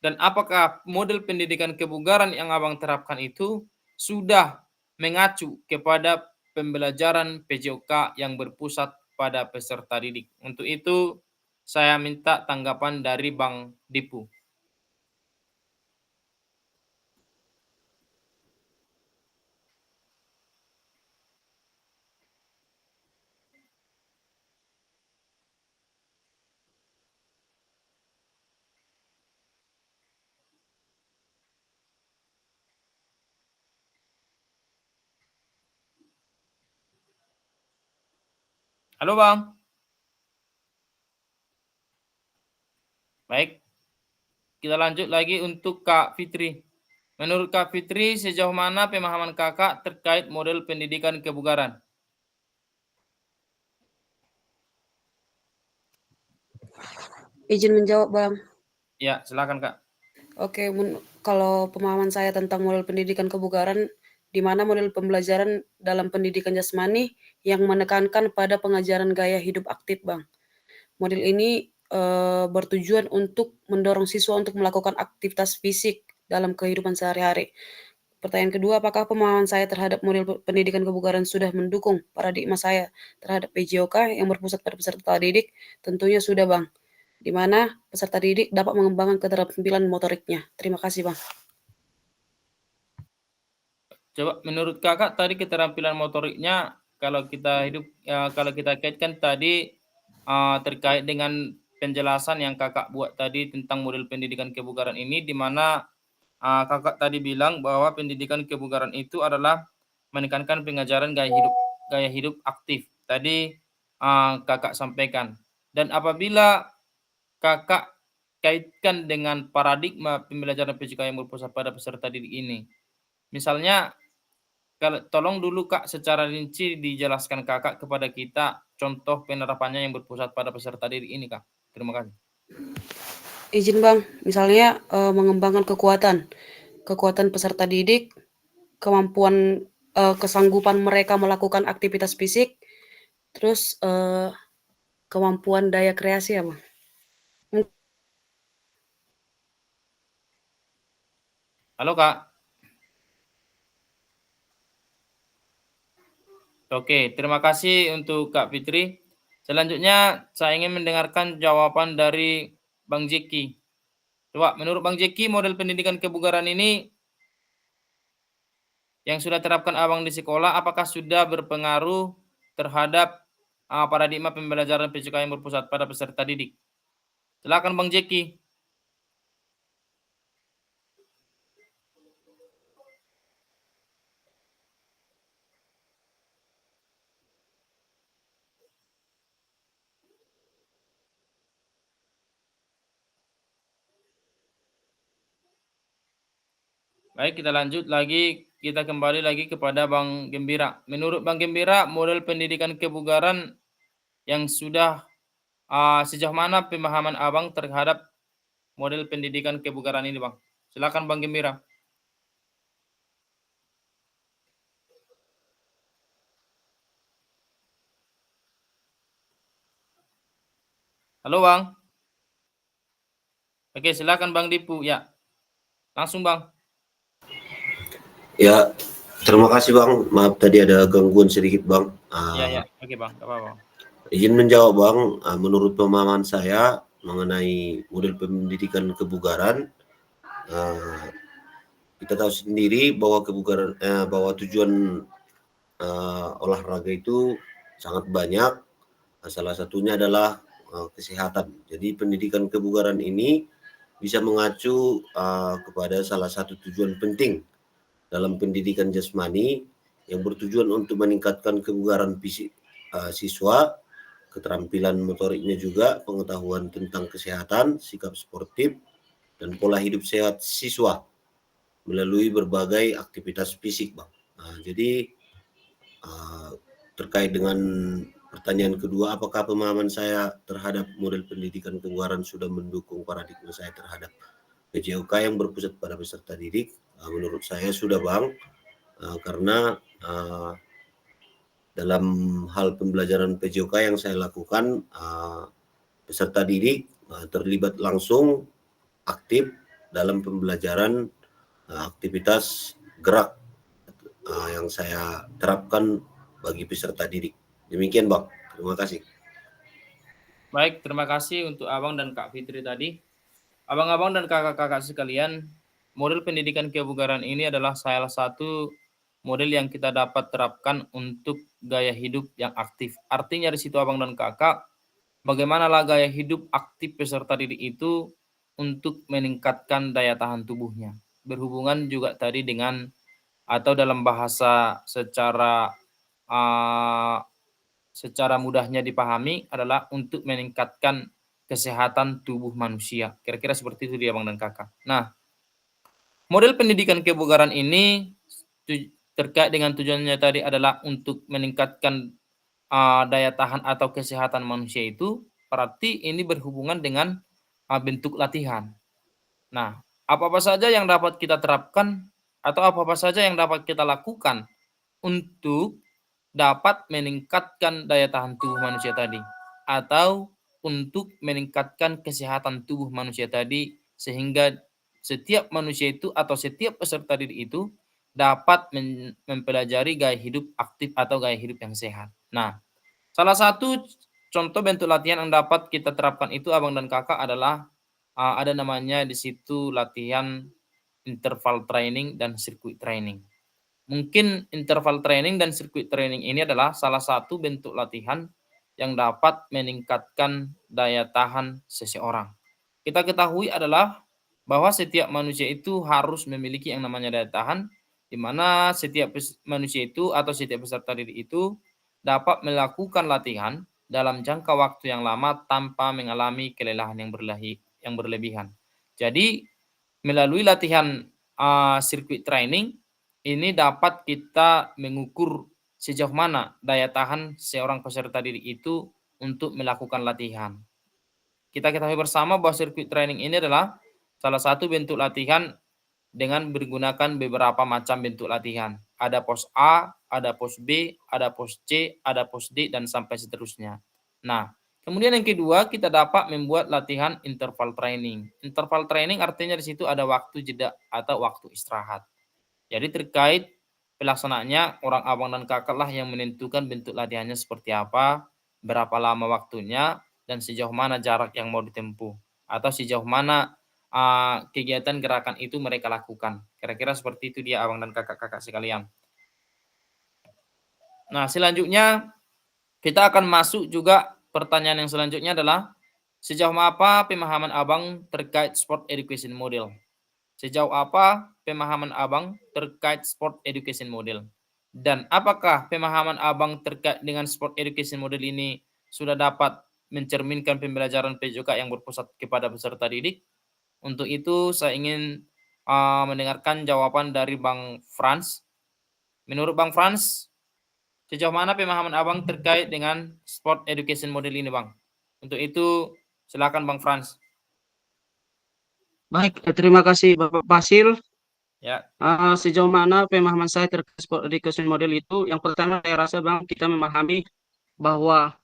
Speaker 1: Dan apakah model pendidikan kebugaran yang Abang terapkan itu sudah mengacu kepada pembelajaran PJOK yang berpusat pada peserta didik? Untuk itu, saya minta tanggapan dari Bang Dipu. Halo Bang. Baik, kita lanjut lagi untuk Kak Fitri. Menurut Kak Fitri, sejauh mana pemahaman Kakak terkait model pendidikan kebugaran?
Speaker 6: Izin menjawab, Bang.
Speaker 1: Ya, silakan Kak.
Speaker 6: Oke, kalau pemahaman saya tentang model pendidikan kebugaran, di mana model pembelajaran dalam pendidikan jasmani yang menekankan pada pengajaran gaya hidup aktif, Bang. Model ini bertujuan untuk mendorong siswa untuk melakukan aktivitas fisik dalam kehidupan sehari-hari. Pertanyaan kedua, apakah pemahaman saya terhadap model pendidikan kebugaran sudah mendukung paradigma saya terhadap PJOK yang berpusat pada peserta didik? Tentunya sudah, Bang. Di mana peserta didik dapat mengembangkan keterampilan motoriknya. Terima kasih, Bang.
Speaker 1: Coba menurut Kakak tadi keterampilan motoriknya kalau kita kaitkan tadi terkait dengan penjelasan yang Kakak buat tadi tentang model pendidikan kebugaran ini, di mana Kakak tadi bilang bahwa pendidikan kebugaran itu adalah menekankan pengajaran gaya hidup aktif. Tadi Kakak sampaikan. Dan apabila Kakak kaitkan dengan paradigma pembelajaran PJK yang berpusat pada peserta didik ini, misalnya, tolong dulu Kak secara rinci dijelaskan Kakak kepada kita contoh penerapannya yang berpusat pada peserta didik ini, Kak. Terima kasih.
Speaker 6: Izin, Bang. Misalnya mengembangkan kekuatan peserta didik, kemampuan kesanggupan mereka melakukan aktivitas fisik, terus kemampuan daya kreasi ya, Bang.
Speaker 1: Halo, Kak. Oke, terima kasih untuk Kak Fitri. Selanjutnya saya ingin mendengarkan jawaban dari Bang Jeki. Coba menurut Bang Jeki, model pendidikan kebugaran ini yang sudah terapkan Abang di sekolah, apakah sudah berpengaruh terhadap paradigma pembelajaran PJK yang berpusat pada peserta didik? Silakan Bang Jeki. Baik, kita lanjut lagi. Kita kembali lagi kepada Bang Gembira. Menurut Bang Gembira, model pendidikan kebugaran yang sudah sejauh mana pemahaman Abang terhadap model pendidikan kebugaran ini, Bang? Silakan Bang Gembira. Halo, Bang. Oke, silakan Bang Dipu. Ya, langsung Bang.
Speaker 5: Ya, terima kasih Bang. Maaf tadi ada gangguan sedikit Bang.
Speaker 1: Ya. Oke Bang, gak apa-apa.
Speaker 5: Izin menjawab Bang, menurut pemahaman saya mengenai model pendidikan kebugaran, kita tahu sendiri bahwa kebugaran, bahwa tujuan olahraga itu sangat banyak. Salah satunya adalah kesehatan. Jadi pendidikan kebugaran ini bisa mengacu kepada salah satu tujuan penting dalam pendidikan jasmani yang bertujuan untuk meningkatkan kebugaran fisik siswa, keterampilan motoriknya juga, pengetahuan tentang kesehatan, sikap sportif, dan pola hidup sehat siswa melalui berbagai aktivitas fisik, Bang. Jadi terkait dengan pertanyaan kedua, apakah pemahaman saya terhadap model pendidikan kebugaran sudah mendukung paradigma saya terhadap PJOK yang berpusat pada peserta didik? Menurut saya sudah Bang, karena dalam hal pembelajaran PJOK yang saya lakukan, peserta didik terlibat langsung aktif dalam pembelajaran aktivitas gerak yang saya terapkan bagi peserta didik. Demikian Bang, terima kasih.
Speaker 1: Baik, terima kasih untuk Abang dan Kak Fitri tadi. Abang-abang dan kakak-kakak sekalian, model pendidikan kebugaran ini adalah salah satu model yang kita dapat terapkan untuk gaya hidup yang aktif. Artinya di situ Abang dan Kakak, bagaimanalah gaya hidup aktif peserta didik itu untuk meningkatkan daya tahan tubuhnya. Berhubungan juga tadi dengan atau dalam bahasa secara secara mudahnya dipahami adalah untuk meningkatkan kesehatan tubuh manusia. Kira-kira seperti itu dia Bang dan Kakak. Nah, model pendidikan kebugaran ini terkait dengan tujuannya tadi adalah untuk meningkatkan daya tahan atau kesehatan manusia itu, berarti ini berhubungan dengan bentuk latihan. Nah, apa-apa saja yang dapat kita terapkan atau apa-apa saja yang dapat kita lakukan untuk dapat meningkatkan daya tahan tubuh manusia tadi atau untuk meningkatkan kesehatan tubuh manusia tadi sehingga setiap manusia itu atau setiap peserta didik itu dapat mempelajari gaya hidup aktif atau gaya hidup yang sehat. Nah, salah satu contoh bentuk latihan yang dapat kita terapkan itu Abang dan Kakak adalah ada namanya di situ latihan interval training dan sirkuit training. Mungkin interval training dan sirkuit training ini adalah salah satu bentuk latihan yang dapat meningkatkan daya tahan seseorang. Kita ketahui adalah bahwa setiap manusia itu harus memiliki yang namanya daya tahan, di mana setiap manusia itu atau setiap peserta didik itu dapat melakukan latihan dalam jangka waktu yang lama tanpa mengalami kelelahan yang berlebihan. Jadi melalui latihan sirkuit training ini dapat kita mengukur sejauh mana daya tahan seorang peserta didik itu untuk melakukan latihan. Kita ketahui bersama bahwa sirkuit training ini adalah salah satu bentuk latihan dengan menggunakan beberapa macam bentuk latihan. Ada pos A, ada pos B, ada pos C, ada pos D, dan sampai seterusnya. Nah, kemudian yang kedua, kita dapat membuat latihan interval training. Interval training artinya di situ ada waktu jeda atau waktu istirahat. Jadi terkait pelaksanaannya, orang abang dan kakak lah yang menentukan bentuk latihannya seperti apa, berapa lama waktunya, dan sejauh mana jarak yang mau ditempuh. Atau sejauh mana kegiatan gerakan itu mereka lakukan. Kira-kira seperti itu dia abang dan kakak-kakak sekalian. Nah, selanjutnya kita akan masuk juga pertanyaan yang selanjutnya adalah sejauh apa pemahaman abang terkait sport education model? Sejauh apa pemahaman abang terkait sport education model? Dan apakah pemahaman abang terkait dengan sport education model ini sudah dapat mencerminkan pembelajaran PJOK yang berpusat kepada peserta didik? Untuk itu saya ingin mendengarkan jawaban dari Bang Frans. Menurut Bang Frans, sejauh mana pemahaman abang terkait dengan sport education model ini, Bang? Untuk itu silakan Bang Frans.
Speaker 4: Baik, terima kasih Bapak Basil.
Speaker 1: Ya.
Speaker 4: Sejauh mana pemahaman saya terkait sport education model itu, yang pertama saya rasa Bang, kita memahami bahwa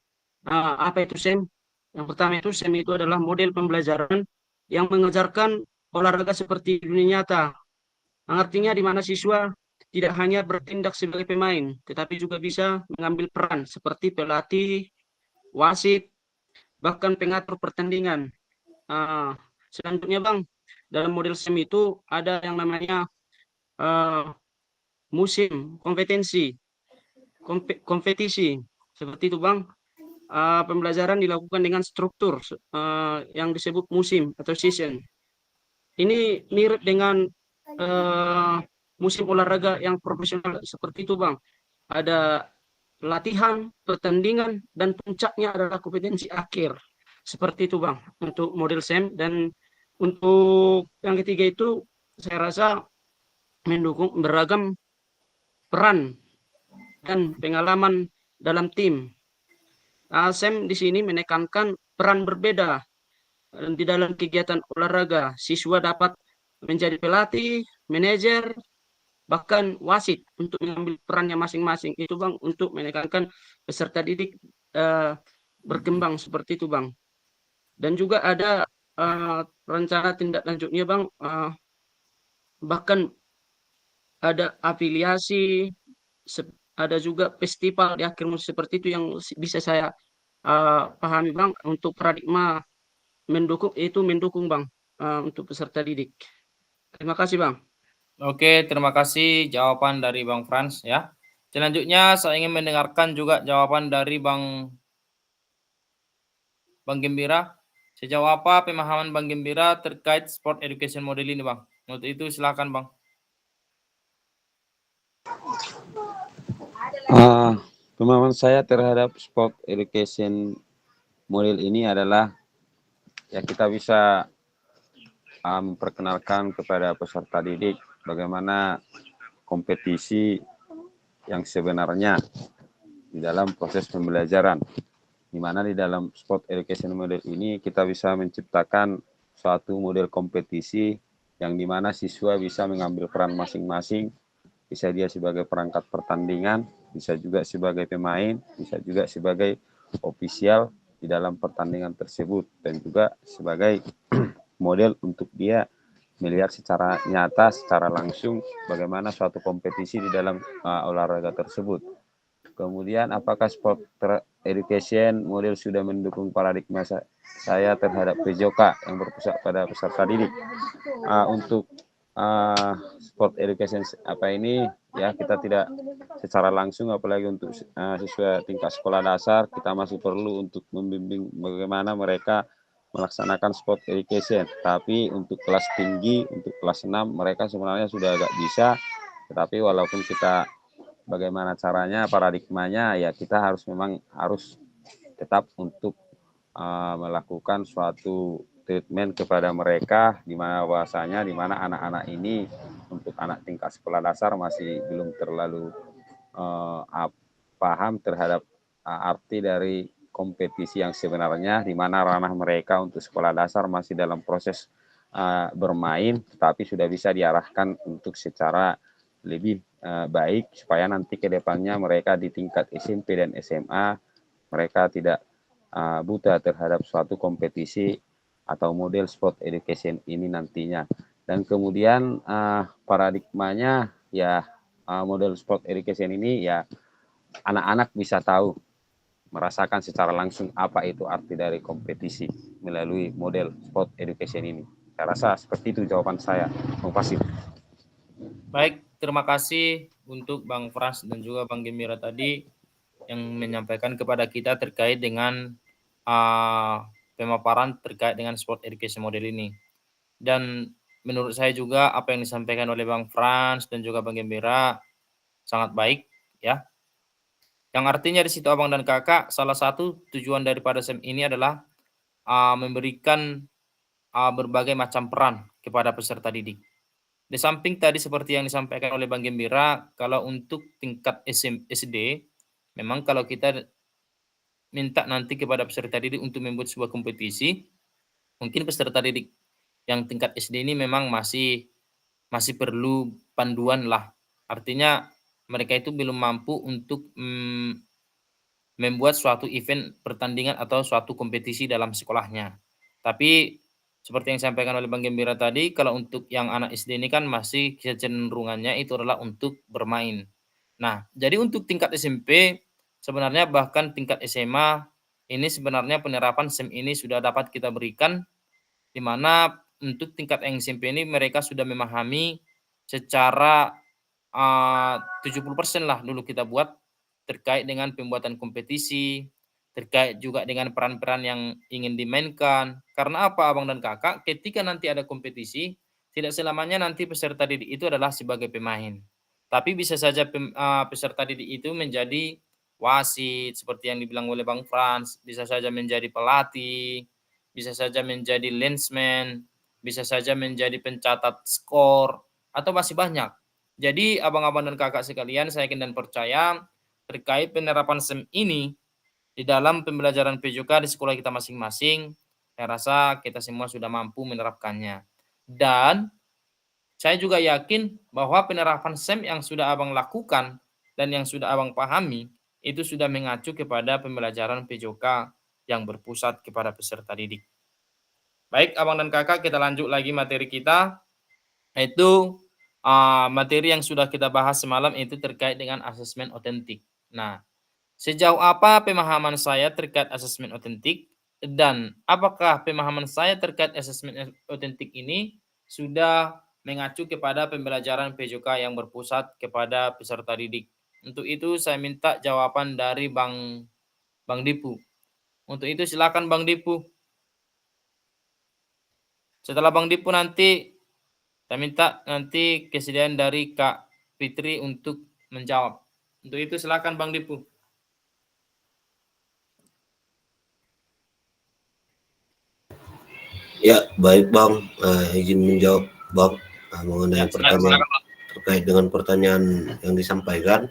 Speaker 4: apa itu SEM? Yang pertama itu SEM itu adalah model pembelajaran yang mengajarkan olahraga seperti dunia nyata. Artinya di mana siswa tidak hanya bertindak sebagai pemain, tetapi juga bisa mengambil peran seperti pelatih, wasit, bahkan pengatur pertandingan. Selanjutnya Bang, dalam model SEM itu ada yang namanya musim kompetisi seperti itu Bang. Pembelajaran dilakukan dengan struktur yang disebut musim atau season. Ini mirip dengan musim olahraga yang profesional seperti itu Bang. Ada latihan, pertandingan, dan puncaknya adalah kompetensi akhir. Seperti itu Bang untuk model SEM. Dan untuk yang ketiga itu saya rasa mendukung beragam peran dan pengalaman dalam tim. SEM di sini menekankan peran berbeda di dalam kegiatan olahraga. Siswa dapat menjadi pelatih, manajer, bahkan wasit untuk mengambil perannya masing-masing. Itu Bang untuk menekankan peserta didik berkembang seperti itu Bang. Dan juga ada rencana tindak lanjutnya Bang, bahkan ada afiliasi, ada juga festival di akhir musim seperti itu yang bisa saya pahami Bang untuk paradigma mendukung Bang untuk peserta didik. Terima kasih Bang.
Speaker 1: Oke, terima kasih jawaban dari Bang Frans ya. Selanjutnya saya ingin mendengarkan juga jawaban dari Bang Gembira. Sejauh apa pemahaman Bang Gembira terkait sport education model ini Bang? Untuk itu silakan Bang.
Speaker 2: Pemahaman saya terhadap sport education model ini adalah ya kita bisa memperkenalkan kepada peserta didik bagaimana kompetisi yang sebenarnya di dalam proses pembelajaran, di mana di dalam sport education model ini kita bisa menciptakan suatu model kompetisi yang dimana siswa bisa mengambil peran masing-masing, bisa dia sebagai perangkat pertandingan, bisa juga sebagai pemain, bisa juga sebagai ofisial di dalam pertandingan tersebut, dan juga sebagai model untuk dia melihat secara nyata, secara langsung bagaimana suatu kompetisi di dalam olahraga tersebut. Kemudian apakah sport education model sudah mendukung paradigma saya terhadap PJOK yang berpusat pada peserta didik? Untuk sport education ini ya kita tidak secara langsung, apalagi untuk siswa tingkat sekolah dasar, kita masih perlu untuk membimbing bagaimana mereka melaksanakan sport education. Tapi untuk kelas tinggi, untuk kelas 6 mereka sebenarnya sudah agak bisa, tetapi walaupun kita bagaimana caranya, paradigmanya, ya kita memang harus tetap untuk melakukan suatu treatment kepada mereka, di mana bahwasanya di mana anak-anak ini untuk anak tingkat sekolah dasar masih belum terlalu paham terhadap arti dari kompetisi yang sebenarnya, di mana ranah mereka untuk sekolah dasar masih dalam proses bermain, tetapi sudah bisa diarahkan untuk secara lebih baik supaya nanti ke depannya mereka di tingkat SMP dan SMA mereka tidak buta terhadap suatu kompetisi atau model sport education ini nantinya. Dan kemudian paradigmanya ya model sport education ini ya anak-anak bisa tahu, merasakan secara langsung apa itu arti dari kompetisi melalui model sport education ini. Saya rasa seperti itu jawaban saya. Terima kasih.
Speaker 1: Baik, terima kasih untuk Bang Frans dan juga Bang Gembira tadi yang menyampaikan kepada kita terkait dengan pemaparan terkait dengan sport education model ini. Dan menurut saya juga apa yang disampaikan oleh Bang Frans dan juga Bang Gembira sangat baik ya. Yang artinya di situ Abang dan Kakak, salah satu tujuan daripada SEM ini adalah memberikan berbagai macam peran kepada peserta didik. Di samping tadi seperti yang disampaikan oleh Bang Gembira, kalau untuk tingkat SD, memang kalau kita minta nanti kepada peserta didik untuk membuat sebuah kompetisi, mungkin peserta didik yang tingkat SD ini memang masih perlu panduan lah. Artinya mereka itu belum mampu untuk membuat suatu event pertandingan atau suatu kompetisi dalam sekolahnya. Tapi seperti yang disampaikan oleh Bang Gembira tadi, kalau untuk yang anak SD ini kan masih kecenderungannya itu adalah untuk bermain. Nah, jadi untuk tingkat SMP, sebenarnya bahkan tingkat SMA, ini sebenarnya penerapan SEM ini sudah dapat kita berikan, di mana untuk tingkat yang SMP ini mereka sudah memahami secara 70% lah dulu kita buat terkait dengan pembuatan kompetisi, terkait juga dengan peran-peran yang ingin dimainkan. Karena apa Abang dan Kakak, ketika nanti ada kompetisi, tidak selamanya nanti peserta didik itu adalah sebagai pemain. Tapi bisa saja peserta didik itu menjadi wasit, seperti yang dibilang oleh Bang Frans, bisa saja menjadi pelatih, bisa saja menjadi linesman, bisa saja menjadi pencatat skor, atau masih banyak. Jadi abang-abang dan kakak sekalian, saya yakin dan percaya terkait penerapan SEM ini di dalam pembelajaran PJOK di sekolah kita masing-masing, saya rasa kita semua sudah mampu menerapkannya. Dan saya juga yakin bahwa penerapan SEM yang sudah abang lakukan dan yang sudah abang pahami, itu sudah mengacu kepada pembelajaran PJOK yang berpusat kepada peserta didik. Baik, abang dan kakak, kita lanjut lagi materi kita, yaitu materi yang sudah kita bahas semalam itu terkait dengan asesmen otentik. Nah, sejauh apa pemahaman saya terkait asesmen otentik dan apakah pemahaman saya terkait asesmen otentik ini sudah mengacu kepada pembelajaran PJOK yang berpusat kepada peserta didik. Untuk itu saya minta jawaban dari Bang Dipu. Untuk itu silakan Bang Dipu. Setelah Bang Dipu nanti saya minta nanti kesediaan dari Kak Fitri untuk menjawab. Untuk itu silakan Bang Dipu.
Speaker 5: Ya, baik Bang, izin menjawab Bang mengenai
Speaker 1: Ya, silakan.
Speaker 5: terkait dengan pertanyaan yang disampaikan.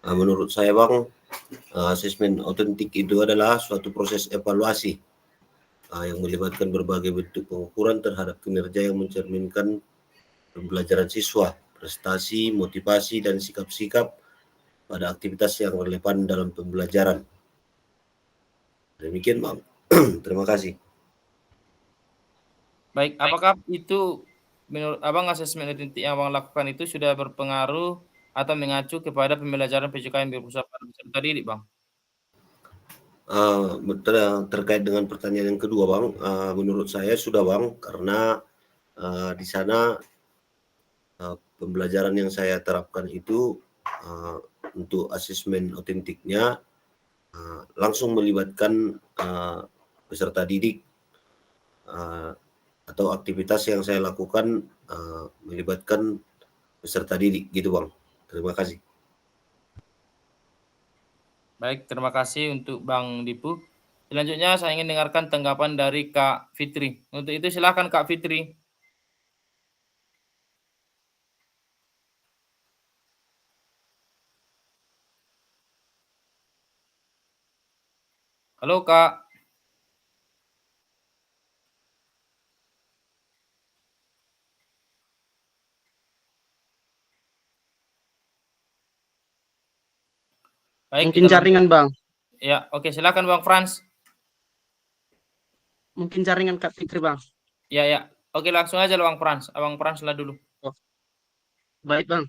Speaker 5: Menurut saya Bang, asesmen otentik itu adalah suatu proses evaluasi yang melibatkan berbagai bentuk pengukuran terhadap kinerja yang mencerminkan pembelajaran siswa, prestasi, motivasi, dan sikap-sikap pada aktivitas yang relevan dalam pembelajaran. Demikian Bang. Terima kasih.
Speaker 1: Baik, apakah itu menurut Abang asesmen otentik yang Abang lakukan itu sudah berpengaruh atau mengacu kepada pembelajaran PJK yang berpusat pada peserta didik, Bang?
Speaker 5: Terkait dengan pertanyaan yang kedua Bang, menurut saya sudah Bang, karena di sana pembelajaran yang saya terapkan itu untuk asesmen otentiknya langsung melibatkan peserta didik atau aktivitas yang saya lakukan melibatkan peserta didik gitu Bang. Terima kasih.
Speaker 1: Baik, terima kasih untuk Bang Dipu. Selanjutnya saya ingin dengarkan tanggapan dari Kak Fitri. Untuk itu silakan Kak Fitri. Halo Kak. Baik,
Speaker 4: Mungkin
Speaker 1: kita lanjut.
Speaker 4: jaringan Bang.
Speaker 1: Ya, oke, silakan Bang Frans.
Speaker 4: Mungkin jaringan Kak Fitri Bang.
Speaker 1: Ya, ya. Oke, langsung aja Bang Frans. Abang Frans lah dulu.
Speaker 4: Baik Bang.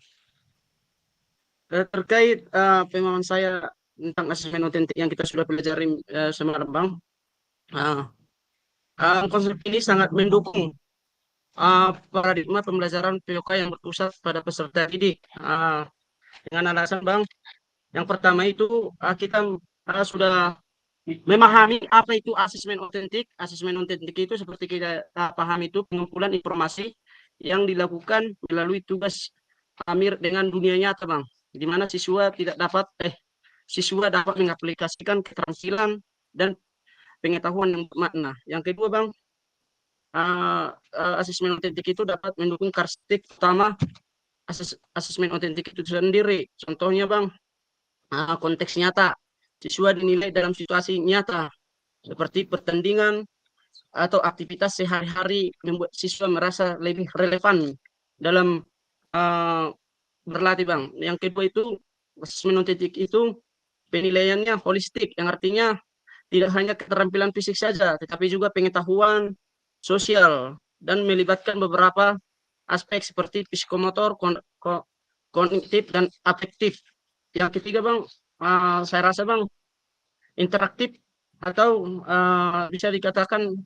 Speaker 4: Terkait pemahaman saya tentang asesmen otentik yang kita sudah pelajari semalam Bang. Konsep ini sangat mendukung paradigma pembelajaran POK yang berpusat pada peserta didik. Dengan alasan Bang, yang pertama itu kita sudah memahami apa itu asesmen otentik. Asesmen otentik itu seperti kita paham itu pengumpulan informasi yang dilakukan melalui tugas hampir dengan dunia nyata Bang, di mana siswa dapat mengaplikasikan keterampilan dan pengetahuan yang bermakna. Yang kedua Bang, asesmen otentik itu dapat mendukung karakteristik utama asesmen otentik itu sendiri. Contohnya Bang, konteks nyata. Siswa dinilai dalam situasi nyata seperti pertandingan atau aktivitas sehari-hari membuat siswa merasa lebih relevan dalam berlatih Bang. Yang kedua itu asesmen otentik itu penilaiannya holistik, yang artinya tidak hanya keterampilan fisik saja, tetapi juga pengetahuan sosial dan melibatkan beberapa aspek seperti psikomotor, kognitif, dan afektif. Yang ketiga Bang, saya rasa Bang, interaktif atau bisa dikatakan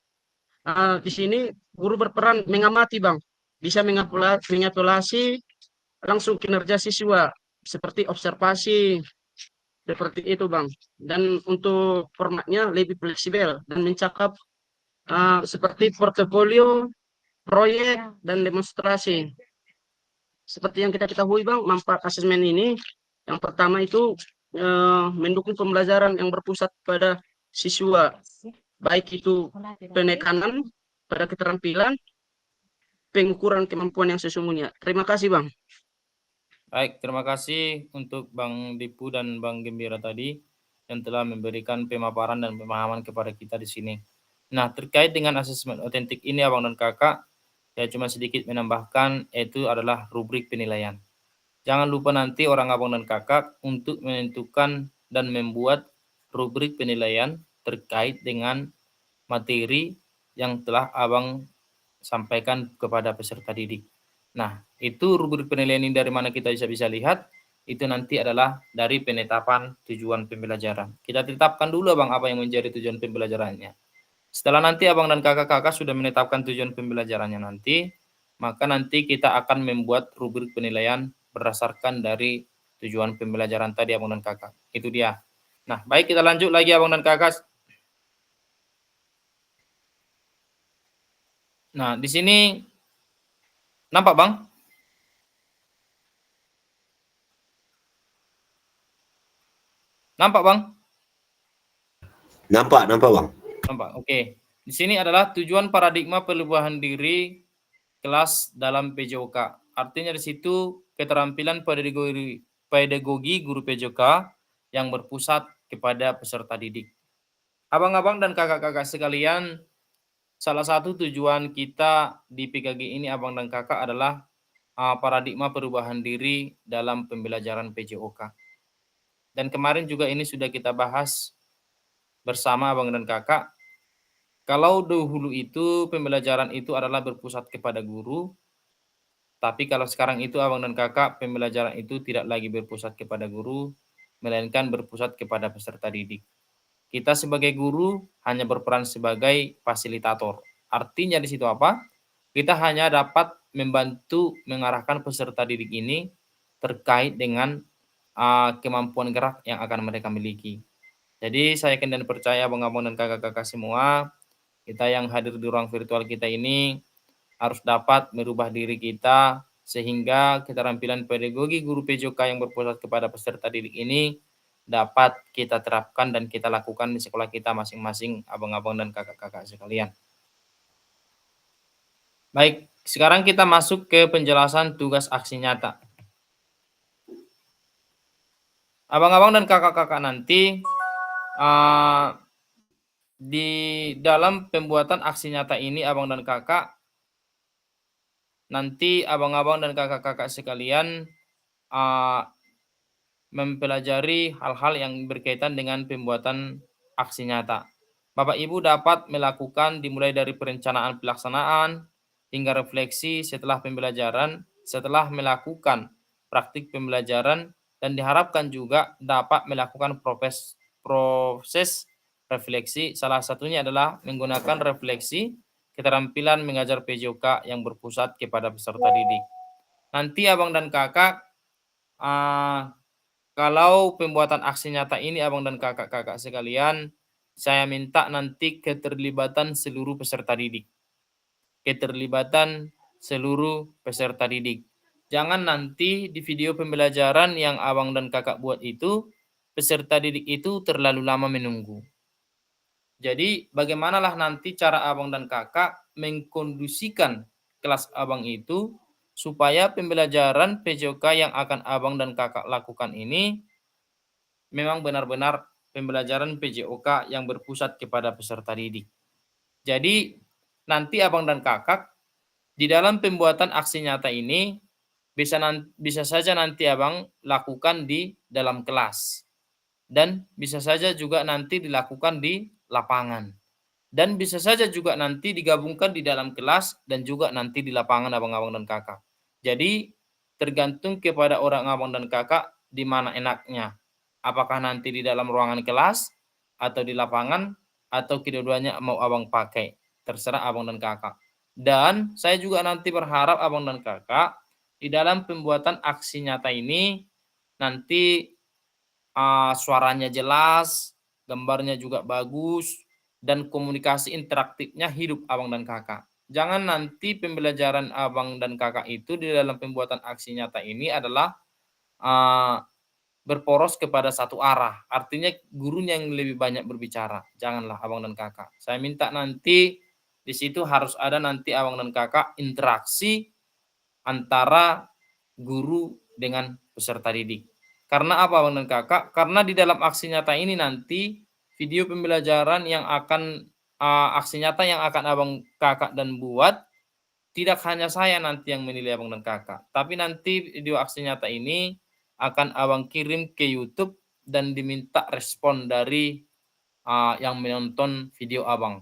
Speaker 4: di sini guru berperan mengamati Bang, bisa mengapulasi langsung kinerja siswa seperti observasi, seperti itu Bang. Dan untuk formatnya lebih fleksibel dan mencakup seperti portofolio, proyek, dan demonstrasi. Seperti yang kita ketahui Bang, manfaat asesmen ini yang pertama itu mendukung pembelajaran yang berpusat pada siswa, baik itu penekanan pada keterampilan, pengukuran kemampuan yang sesungguhnya. Terima kasih Bang.
Speaker 1: Baik, terima kasih untuk Bang Dipu dan Bang Gembira tadi yang telah memberikan pemaparan dan pemahaman kepada kita di sini. Nah, terkait dengan asesmen otentik ini Abang dan Kakak, saya cuma sedikit menambahkan yaitu adalah rubrik penilaian. Jangan lupa nanti orang Abang dan Kakak untuk menentukan dan membuat rubrik penilaian terkait dengan materi yang telah Abang sampaikan kepada peserta didik. Nah, itu rubrik penilaian ini dari mana kita bisa lihat, itu nanti adalah dari penetapan tujuan pembelajaran. Kita tetapkan dulu Abang apa yang menjadi tujuan pembelajarannya. Setelah nanti Abang dan kakak-kakak sudah menetapkan tujuan pembelajarannya nanti, maka nanti kita akan membuat rubrik penilaian berdasarkan dari tujuan pembelajaran tadi Abang dan kakak. Itu dia. Nah, baik kita lanjut lagi Abang dan kakak. Nah, di sini nampak Bang? Nampak Bang?
Speaker 5: Nampak Bang.
Speaker 1: Nampak. Oke. Di sini adalah tujuan paradigma perubahan diri kelas dalam PJOK. Artinya di situ keterampilan pedagogi guru PJOK yang berpusat kepada peserta didik. Abang-abang dan kakak-kakak sekalian, salah satu tujuan kita di PKG ini, abang dan kakak, adalah paradigma perubahan diri dalam pembelajaran PJOK. Dan kemarin juga ini sudah kita bahas bersama abang dan kakak. Kalau dahulu itu pembelajaran itu adalah berpusat kepada guru, tapi kalau sekarang itu abang dan kakak, pembelajaran itu tidak lagi berpusat kepada guru, melainkan berpusat kepada peserta didik. Kita sebagai guru hanya berperan sebagai fasilitator. Artinya di situ apa? Kita hanya dapat membantu mengarahkan peserta didik ini terkait dengan kemampuan gerak yang akan mereka miliki. Jadi saya yakin dan percaya abang-abang dan kakak-kakak semua, kita yang hadir di ruang virtual kita ini harus dapat merubah diri kita sehingga keterampilan pedagogi guru PJOK yang berpusat kepada peserta didik ini dapat kita terapkan dan kita lakukan di sekolah kita masing-masing, abang-abang dan kakak-kakak sekalian. Baik, sekarang kita masuk ke penjelasan tugas aksi nyata. Abang-abang dan kakak-kakak nanti di dalam pembuatan aksi nyata ini, abang dan kakak, nanti abang-abang dan kakak-kakak sekalian mempelajari hal-hal yang berkaitan dengan pembuatan aksi nyata. Bapak Ibu dapat melakukan dimulai dari perencanaan pelaksanaan hingga refleksi setelah pembelajaran, setelah melakukan praktik pembelajaran, dan diharapkan juga dapat melakukan proses refleksi. Salah satunya adalah menggunakan refleksi keterampilan mengajar PJOK yang berpusat kepada peserta didik. Nanti abang dan kakak, kalau pembuatan aksi nyata ini abang dan kakak-kakak sekalian, saya minta nanti keterlibatan seluruh peserta didik. Keterlibatan seluruh peserta didik. Jangan nanti di video pembelajaran yang abang dan kakak buat itu, peserta didik itu terlalu lama menunggu. Jadi bagaimanalah nanti cara abang dan kakak mengkondisikan kelas abang itu supaya pembelajaran PJOK yang akan abang dan kakak lakukan ini memang benar-benar pembelajaran PJOK yang berpusat kepada peserta didik. Jadi nanti abang dan kakak di dalam pembuatan aksi nyata ini bisa saja nanti abang lakukan di dalam kelas. Dan bisa saja juga nanti dilakukan di lapangan. Dan bisa saja juga nanti digabungkan di dalam kelas dan juga nanti di lapangan abang-abang dan kakak. Jadi tergantung kepada orang abang dan kakak di mana enaknya. Apakah nanti di dalam ruangan kelas atau di lapangan atau kedua-duanya mau abang pakai. Terserah abang dan kakak. Dan saya juga nanti berharap abang dan kakak di dalam pembuatan aksi nyata ini nanti suaranya jelas, gambarnya juga bagus, dan komunikasi interaktifnya hidup abang dan kakak. Jangan nanti pembelajaran abang dan kakak itu di dalam pembuatan aksi nyata ini adalah berporos kepada satu arah. Artinya gurunya yang lebih banyak berbicara. Janganlah abang dan kakak. Saya minta nanti di situ harus ada nanti abang dan kakak interaksi antara guru dengan peserta didik. Karena apa abang dan kakak? Karena di dalam aksi nyata ini nanti video pembelajaran yang akan aksi nyata yang akan abang kakak dan buat tidak hanya saya nanti yang menilai abang dan kakak, tapi nanti video aksi nyata ini akan abang kirim ke YouTube dan diminta respon dari yang menonton video abang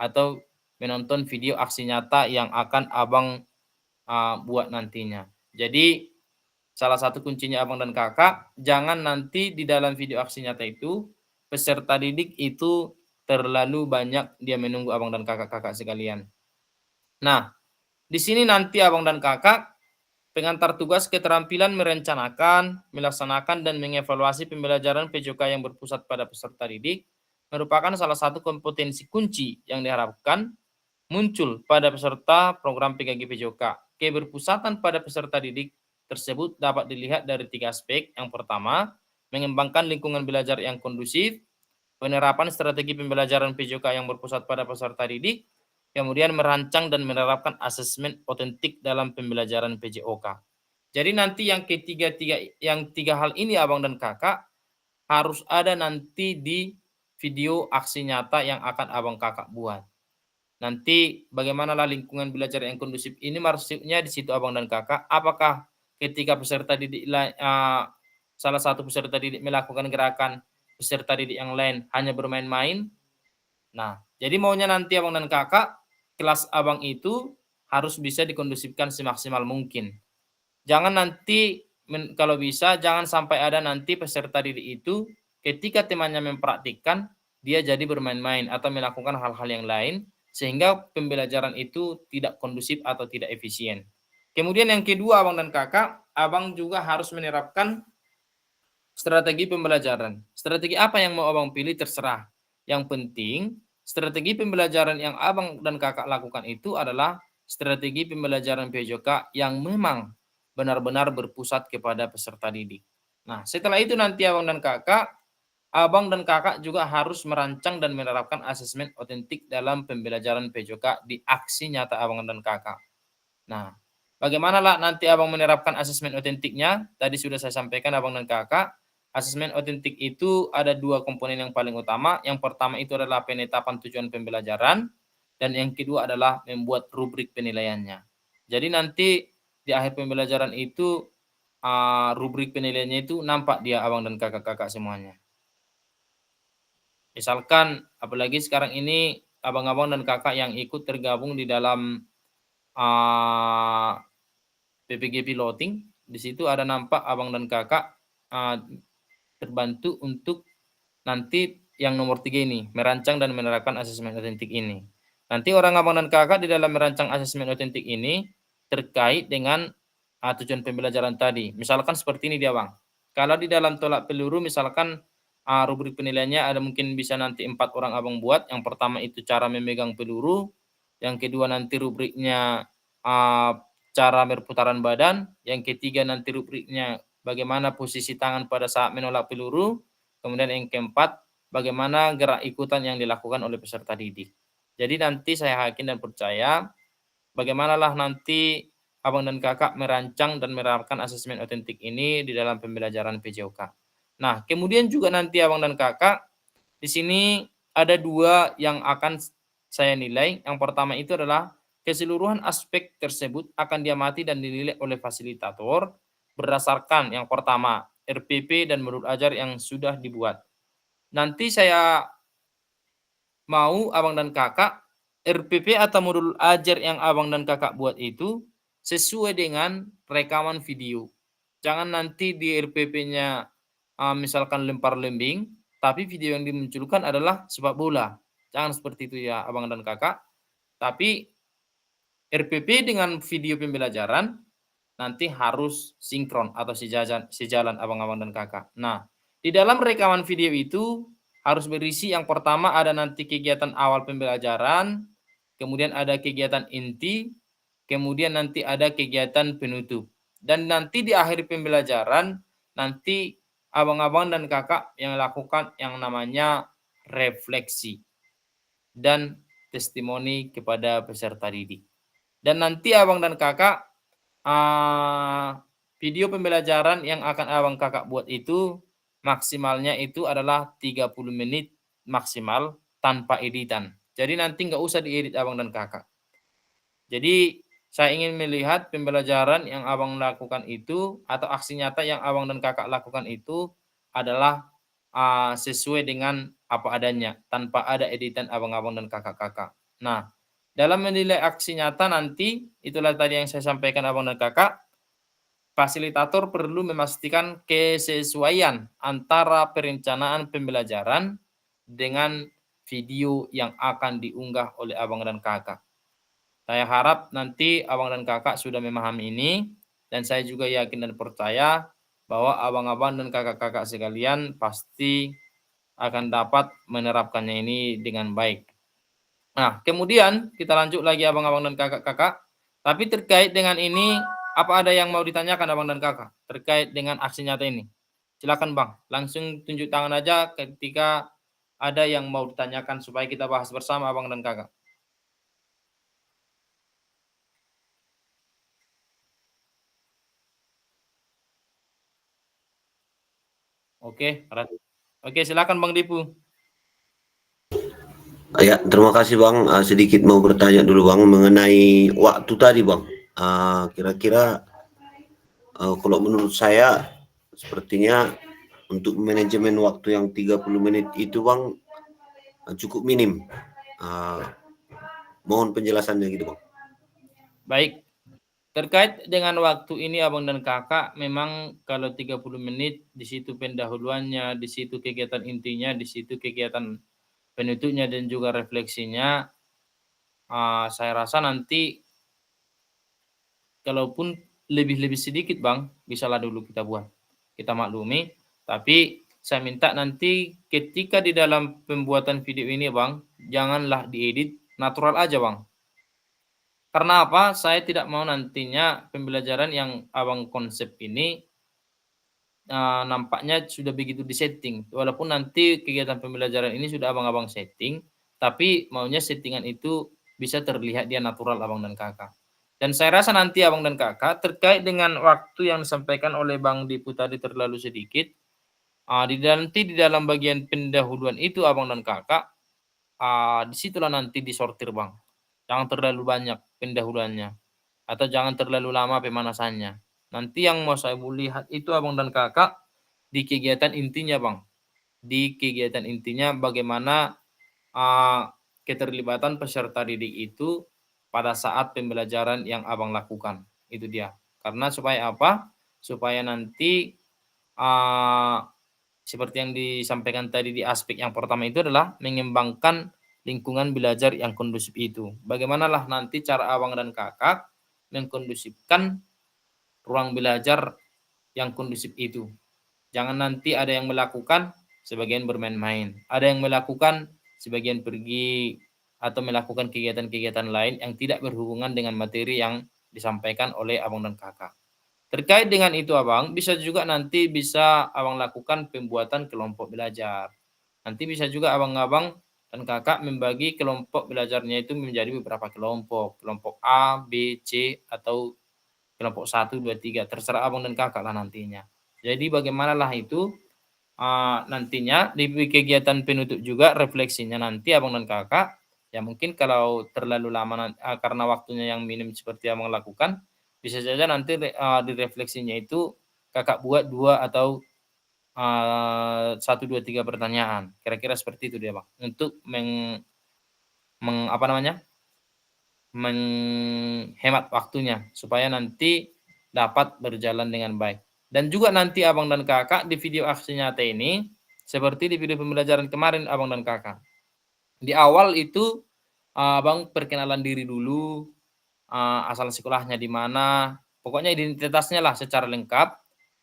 Speaker 1: atau menonton video aksi nyata yang akan abang buat nantinya. Jadi salah satu kuncinya abang dan kakak, jangan nanti di dalam video aksi nyata itu peserta didik itu terlalu banyak dia menunggu abang dan kakak-kakak sekalian. Nah, di sini nanti abang dan kakak pengantar tugas keterampilan merencanakan, melaksanakan, dan mengevaluasi pembelajaran PJOK yang berpusat pada peserta didik merupakan salah satu kompetensi kunci yang diharapkan muncul pada peserta program PKG PJOK. Keberpusatan pada peserta didik tersebut dapat dilihat dari 3 aspek. Yang pertama, mengembangkan lingkungan belajar yang kondusif. penerapan strategi pembelajaran PJOK yang berpusat pada peserta didik, kemudian merancang dan menerapkan asesmen otentik dalam pembelajaran PJOK. Jadi nanti yang tiga hal ini abang dan kakak harus ada nanti di video aksi nyata yang akan abang kakak buat. Nanti bagaimanalah lingkungan belajar yang kondusif ini maksudnya di situ abang dan kakak. Apakah ketika peserta didik salah satu peserta didik melakukan gerakan, peserta didik yang lain hanya bermain-main? Nah, jadi maunya nanti abang dan kakak kelas abang itu harus bisa dikondusifkan semaksimal mungkin. Jangan nanti kalau bisa jangan sampai ada nanti peserta didik itu ketika temannya mempraktikkan dia jadi bermain-main atau melakukan hal-hal yang lain sehingga pembelajaran itu tidak kondusif atau tidak efisien. Kemudian yang kedua abang dan kakak, abang juga harus menerapkan strategi pembelajaran. Strategi apa yang mau abang pilih terserah. Yang penting strategi pembelajaran yang abang dan kakak lakukan itu adalah strategi pembelajaran PJOK yang memang benar-benar berpusat kepada peserta didik. Nah, setelah itu nanti abang dan kakak juga harus merancang dan menerapkan asesmen otentik dalam pembelajaran PJOK di aksi nyata abang dan kakak. Nah, bagaimanalah nanti abang menerapkan asesmen otentiknya? Tadi sudah saya sampaikan abang dan kakak. Asesmen otentik itu ada dua komponen yang paling utama. Yang pertama itu adalah penetapan tujuan pembelajaran. Dan yang kedua adalah membuat rubrik penilaiannya. Jadi nanti di akhir pembelajaran itu rubrik penilaiannya itu nampak dia abang dan kakak-kakak semuanya. Misalkan apalagi sekarang ini abang-abang dan kakak yang ikut tergabung di dalam PPG piloting, di situ ada nampak abang dan kakak terbantu untuk nanti yang nomor 3 ini, merancang dan menerapkan asesmen otentik ini. Nanti orang abang dan kakak di dalam merancang asesmen otentik ini terkait dengan tujuan pembelajaran tadi. Misalkan seperti ini dia bang. Kalau di dalam tolak peluru misalkan rubrik penilaiannya ada mungkin bisa nanti 4 orang abang buat. Yang pertama itu cara memegang peluru. Yang kedua nanti rubriknya cara berputaran badan. Yang ketiga nanti rubriknya bagaimana posisi tangan pada saat menolak peluru. Kemudian yang keempat bagaimana gerak ikutan yang dilakukan oleh peserta didik. Jadi nanti saya yakin dan percaya bagaimanalah nanti abang dan kakak merancang dan menerapkan asesmen otentik ini di dalam pembelajaran PJOK. Nah, kemudian juga nanti abang dan kakak di sini ada 2 yang akan saya nilai. Yang pertama itu adalah keseluruhan aspek tersebut akan diamati dan dinilai oleh fasilitator berdasarkan yang pertama RPP dan modul ajar yang sudah dibuat. Nanti saya mau abang dan kakak RPP atau modul ajar yang abang dan kakak buat itu sesuai dengan rekaman video. Jangan nanti di RPP-nya misalkan lempar lembing, tapi video yang dimunculkan adalah sepak bola. Jangan seperti itu ya abang dan kakak. Tapi RPP dengan video pembelajaran nanti harus sinkron atau sejalan abang-abang dan kakak. Nah, di dalam rekaman video itu harus berisi yang pertama ada nanti kegiatan awal pembelajaran, kemudian ada kegiatan inti, kemudian nanti ada kegiatan penutup. Dan nanti di akhir pembelajaran, nanti abang-abang dan kakak yang lakukan yang namanya refleksi dan testimoni kepada peserta didik. Dan nanti abang dan kakak video pembelajaran yang akan abang kakak buat itu maksimalnya itu adalah 30 menit maksimal tanpa editan. Jadi nanti nggak usah diedit abang dan kakak. Jadi saya ingin melihat pembelajaran yang abang lakukan itu atau aksi nyata yang abang dan kakak lakukan itu adalah sesuai dengan apa adanya tanpa ada editan abang-abang dan kakak-kakak. Nah, dalam menilai aksi nyata nanti itulah tadi yang saya sampaikan abang dan kakak. Fasilitator perlu memastikan kesesuaian antara perencanaan pembelajaran dengan video yang akan diunggah oleh abang dan kakak. Saya harap nanti abang dan kakak sudah memahami ini dan saya juga yakin dan percaya bahwa abang-abang dan kakak-kakak sekalian pasti akan dapat menerapkannya ini dengan baik. Nah, kemudian kita lanjut lagi abang-abang dan kakak-kakak. Tapi terkait dengan ini apa ada yang mau ditanyakan abang dan kakak terkait dengan aksi nyata ini? Silakan bang, langsung tunjuk tangan aja ketika ada yang mau ditanyakan supaya kita bahas bersama abang dan kakak? Oke, oke, silakan Bang Dipu.
Speaker 5: Ya, terima kasih Bang. Sedikit mau bertanya dulu Bang mengenai waktu tadi Bang. Kira-kira kalau menurut saya sepertinya untuk manajemen waktu yang 30 menit itu Bang cukup minim. Mohon penjelasannya gitu Bang.
Speaker 1: Baik, terkait dengan waktu ini abang dan kakak, memang kalau 30 menit di situ pendahuluannya, di situ kegiatan intinya, di situ kegiatan penutupnya dan juga refleksinya, saya rasa nanti kalaupun lebih-lebih sedikit Bang, bisalah dulu kita buat. Kita maklumi, tapi saya minta nanti ketika di dalam pembuatan video ini Bang, janganlah diedit, natural aja Bang. Karena apa? Saya tidak mau nantinya pembelajaran yang Abang konsep ini nampaknya sudah begitu disetting. Walaupun nanti kegiatan pembelajaran ini sudah abang-abang setting, tapi maunya settingan itu bisa terlihat dia natural abang dan kakak. Dan saya rasa nanti abang dan kakak terkait dengan waktu yang disampaikan oleh Bang Dipu tadi terlalu sedikit, nanti di dalam bagian pendahuluan itu abang dan kakak, disitulah nanti disortir bang. Jangan terlalu banyak pendahuluannya atau jangan terlalu lama pemanasannya. Nanti yang mau saya lihat itu abang dan kakak di kegiatan intinya bang. Di kegiatan intinya bagaimana keterlibatan peserta didik itu pada saat pembelajaran yang abang lakukan. Itu dia. Karena supaya apa? Supaya nanti seperti yang disampaikan tadi di aspek yang pertama itu adalah mengembangkan lingkungan belajar yang kondusif itu. Bagaimanalah nanti cara abang dan kakak mengkondusifkan ruang belajar yang kondusif itu. Jangan nanti ada yang melakukan, sebagian bermain-main. Ada yang melakukan, sebagian pergi atau melakukan kegiatan-kegiatan lain yang tidak berhubungan dengan materi yang disampaikan oleh abang dan kakak. Terkait dengan itu abang, bisa juga nanti bisa abang lakukan pembuatan kelompok belajar. Nanti bisa juga abang-abang dan kakak membagi kelompok belajarnya itu menjadi beberapa kelompok. Kelompok A, B, C, atau kelompok 1, 2, 3. Terserah abang dan kakak lah nantinya. Jadi bagaimanalah itu nantinya di kegiatan penutup juga refleksinya nanti abang dan kakak. Ya mungkin kalau terlalu lama karena waktunya yang minim seperti abang lakukan, bisa saja nanti di refleksinya itu kakak buat 2 atau 1, 2, 3 pertanyaan. Kira-kira seperti itu dia bang. Untuk menghemat waktunya supaya nanti dapat berjalan dengan baik. Dan juga nanti abang dan kakak di video aksi nyata ini seperti di video pembelajaran kemarin abang dan kakak. Di awal itu abang perkenalan diri dulu, asal sekolahnya di mana, pokoknya identitasnya lah secara lengkap.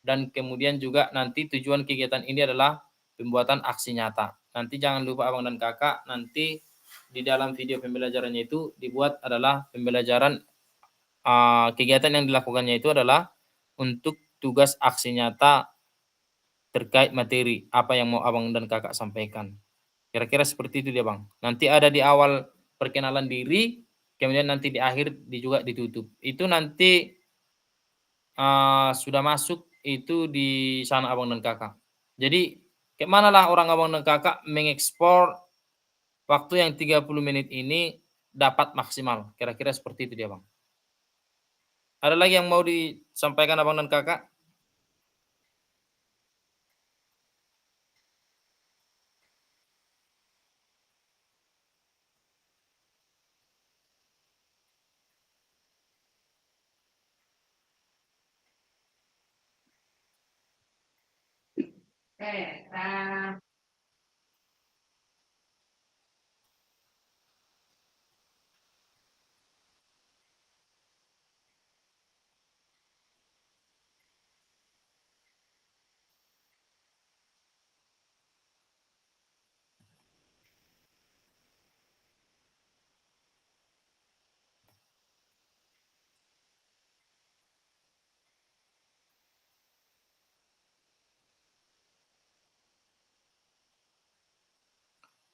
Speaker 1: Dan kemudian juga nanti tujuan kegiatan ini adalah pembuatan aksi nyata. Nanti jangan lupa abang dan kakak, nanti di dalam video pembelajarannya itu dibuat adalah pembelajaran kegiatan yang dilakukannya itu adalah untuk tugas aksi nyata terkait materi apa yang mau abang dan kakak sampaikan. Kira-kira seperti itu dia bang. Nanti ada di awal perkenalan diri, kemudian nanti di akhir juga ditutup. Itu nanti sudah masuk itu di sana abang dan kakak. Jadi kemana lah orang abang dan kakak mengekspor waktu yang 30 menit ini dapat maksimal. Kira-kira seperti itu dia bang. Ada lagi yang mau disampaikan abang dan kakak?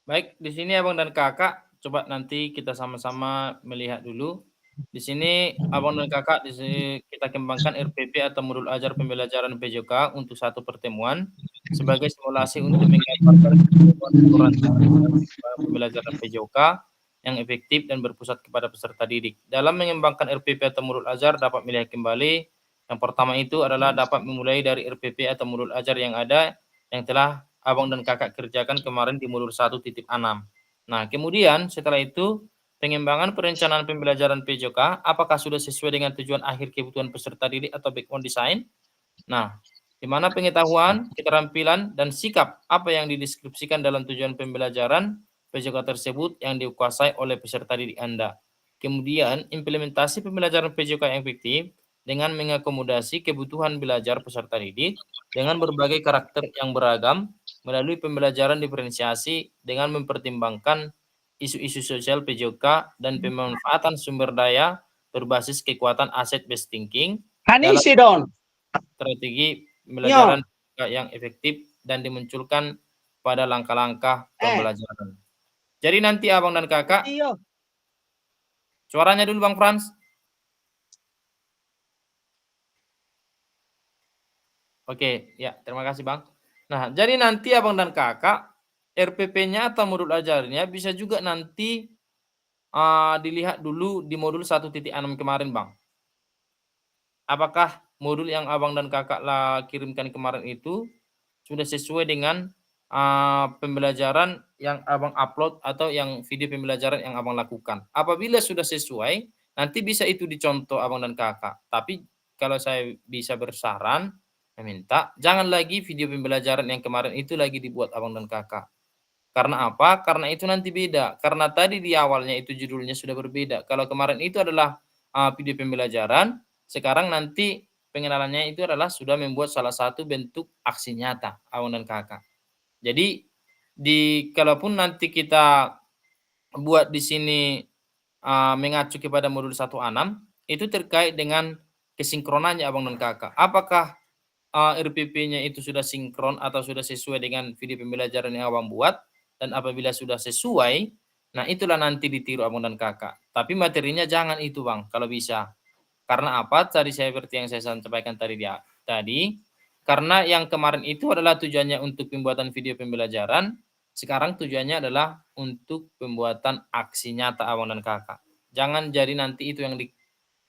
Speaker 1: Baik, di sini Abang dan Kakak coba nanti kita sama-sama melihat dulu. Di sini Abang dan Kakak di sini kita kembangkan RPP atau modul ajar pembelajaran PJOK untuk satu pertemuan sebagai simulasi untuk menggambarkan keseluruhan perancangan pembelajaran PJOK yang efektif dan berpusat kepada peserta didik. Dalam mengembangkan RPP atau modul ajar dapat melihat kembali. Yang pertama itu adalah dapat memulai dari RPP atau modul ajar yang ada yang telah Abang dan Kakak kerjakan kemarin di modul 1.6. Nah, kemudian setelah itu pengembangan perencanaan pembelajaran PJOK apakah sudah sesuai dengan tujuan akhir kebutuhan peserta didik atau background design? Nah, di mana pengetahuan, keterampilan, dan sikap apa yang dideskripsikan dalam tujuan pembelajaran PJOK tersebut yang dikuasai oleh peserta didik Anda. Kemudian, implementasi pembelajaran PJOK yang efektif dengan mengakomodasi kebutuhan belajar peserta didik dengan berbagai karakter yang beragam melalui pembelajaran diferensiasi dengan mempertimbangkan isu-isu sosial PJOK dan pemanfaatan sumber daya berbasis kekuatan asset-based thinking dalam strategi pembelajaran yang efektif dan dimunculkan pada langkah-langkah pembelajaran. Jadi nanti Abang dan Kakak, suaranya dulu Bang Frans. Oke, ya terima kasih Bang. Nah, jadi nanti Abang dan Kakak, RPP-nya atau modul ajarnya bisa juga nanti dilihat dulu di modul 1.6 kemarin Bang. Apakah modul yang Abang dan Kakak kirimkan kemarin itu sudah sesuai dengan pembelajaran yang Abang upload atau yang video pembelajaran yang Abang lakukan. Apabila sudah sesuai, nanti bisa itu dicontoh Abang dan Kakak. Tapi kalau saya bisa bersaran, meminta jangan lagi video pembelajaran yang kemarin itu lagi dibuat Abang dan Kakak. Karena apa? Karena itu nanti beda. Karena tadi di awalnya itu judulnya sudah berbeda. Kalau kemarin itu adalah video pembelajaran, sekarang nanti pengenalannya itu adalah sudah membuat salah satu bentuk aksi nyata Abang dan Kakak. Jadi kalaupun nanti kita buat di sini mengacu kepada modul 1.6 itu terkait dengan kesinkronannya Abang dan Kakak. Apakah RPP-nya itu sudah sinkron atau sudah sesuai dengan video pembelajaran yang Abang buat? Dan apabila sudah sesuai, nah itulah nanti ditiru Abang dan Kakak. Tapi materinya jangan itu Bang, kalau bisa. Karena apa? Tadi seperti yang saya sampaikan tadi, karena yang kemarin itu adalah tujuannya untuk pembuatan video pembelajaran, sekarang tujuannya adalah untuk pembuatan aksi nyata Abang dan Kakak. Jangan jadi nanti itu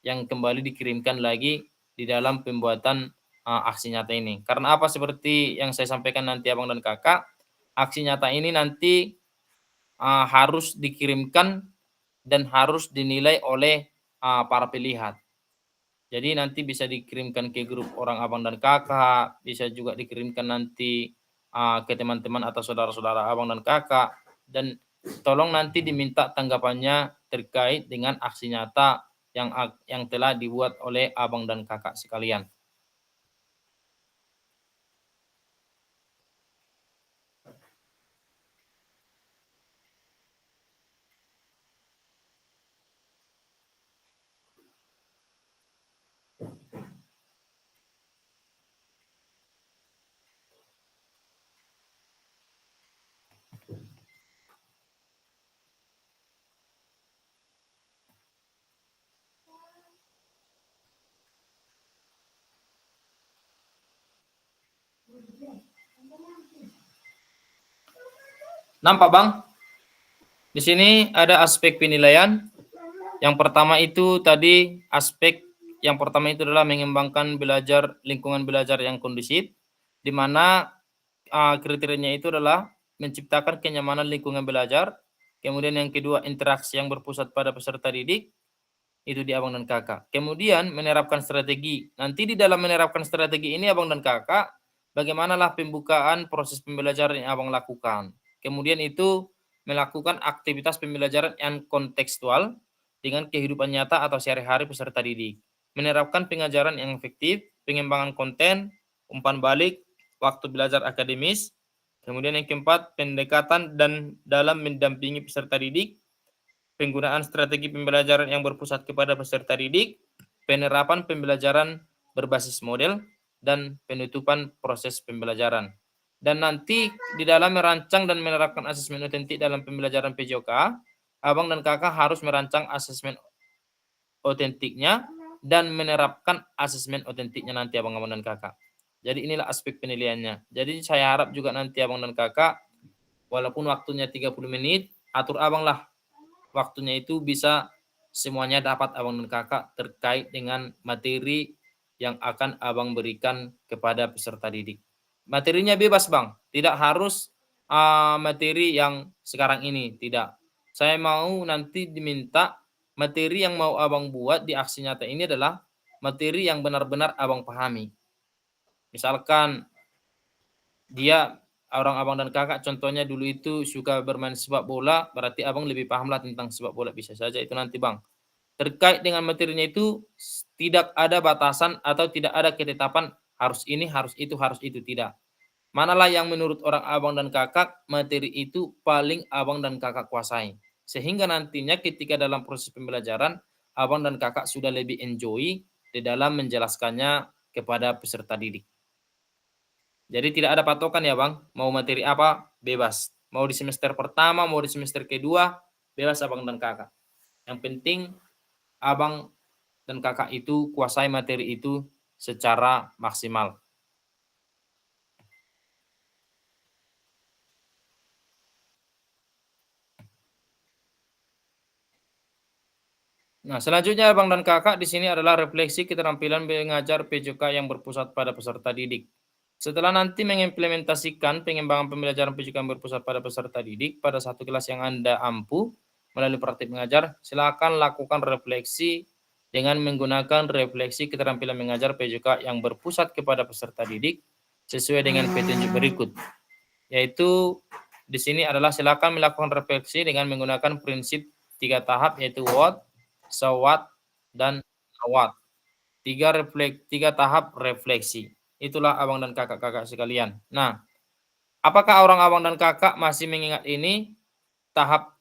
Speaker 1: yang kembali dikirimkan lagi di dalam pembuatan aksi nyata ini. Karena apa? Seperti yang saya sampaikan nanti Abang dan Kakak, aksi nyata ini nanti harus dikirimkan dan harus dinilai oleh para pelihat. Jadi nanti bisa dikirimkan ke grup orang Abang dan Kakak, bisa juga dikirimkan nanti ke teman-teman atau saudara-saudara Abang dan Kakak, dan tolong nanti diminta tanggapannya terkait dengan aksi nyata yang telah dibuat oleh Abang dan Kakak sekalian. Nampak Bang? Di sini ada aspek penilaian. Yang pertama itu tadi yang pertama itu adalah mengembangkan lingkungan belajar yang kondusif, di mana kriterianya itu adalah menciptakan kenyamanan lingkungan belajar. Kemudian yang kedua, interaksi yang berpusat pada peserta didik, itu di Abang dan Kakak. Kemudian menerapkan strategi. Nanti di dalam menerapkan strategi ini Abang dan Kakak, bagaimanalah pembukaan proses pembelajaran yang Abang lakukan. Kemudian itu melakukan aktivitas pembelajaran yang kontekstual dengan kehidupan nyata atau sehari-hari peserta didik. Menerapkan pengajaran yang efektif, pengembangan konten, umpan balik, waktu belajar akademis. Kemudian yang keempat, pendekatan dan dalam mendampingi peserta didik, penggunaan strategi pembelajaran yang berpusat kepada peserta didik, penerapan pembelajaran berbasis model, dan penutupan proses pembelajaran. Dan nanti di dalam merancang dan menerapkan asesmen otentik dalam pembelajaran PJOK, abang dan kakak harus merancang asesmen otentiknya dan menerapkan asesmen otentiknya nanti abang-abang dan kakak. Jadi inilah aspek penilaiannya. Jadi saya harap juga nanti abang dan kakak, walaupun waktunya 30 menit, atur abang lah waktunya itu bisa semuanya dapat abang dan kakak terkait dengan materi yang akan abang berikan kepada peserta didik. Materinya bebas bang, tidak harus materi yang sekarang ini, tidak. Saya mau nanti diminta materi yang mau abang buat di aksi nyata ini adalah materi yang benar-benar abang pahami. Misalkan dia orang abang dan kakak contohnya dulu itu suka bermain sepak bola, berarti abang lebih paham lah tentang sepak bola, bisa saja itu nanti bang. Terkait dengan materinya itu tidak ada batasan atau tidak ada ketetapan harus ini, harus itu, tidak. Manalah yang menurut orang abang dan kakak materi itu paling abang dan kakak kuasai. Sehingga nantinya ketika dalam proses pembelajaran abang dan kakak sudah lebih enjoy di dalam menjelaskannya kepada peserta didik. Jadi tidak ada patokan ya bang, mau materi apa bebas. Mau di semester pertama, mau di semester kedua, bebas abang dan kakak. Yang penting abang dan kakak itu kuasai materi itu secara maksimal. Nah, selanjutnya abang dan kakak di sini adalah refleksi keterampilan mengajar PJOK yang berpusat pada peserta didik. Setelah nanti mengimplementasikan pengembangan pembelajaran PJOK yang berpusat pada peserta didik pada satu kelas yang Anda ampu melalui praktik mengajar, silakan lakukan refleksi dengan menggunakan refleksi keterampilan mengajar PJOK yang berpusat kepada peserta didik sesuai dengan petunjuk berikut. Yaitu di sini adalah silakan melakukan refleksi dengan menggunakan prinsip 3 tahap yaitu what, so what, dan how what. 3 tahap refleksi. Itulah abang dan kakak-kakak sekalian. Nah, apakah orang abang dan kakak masih mengingat ini? Tahap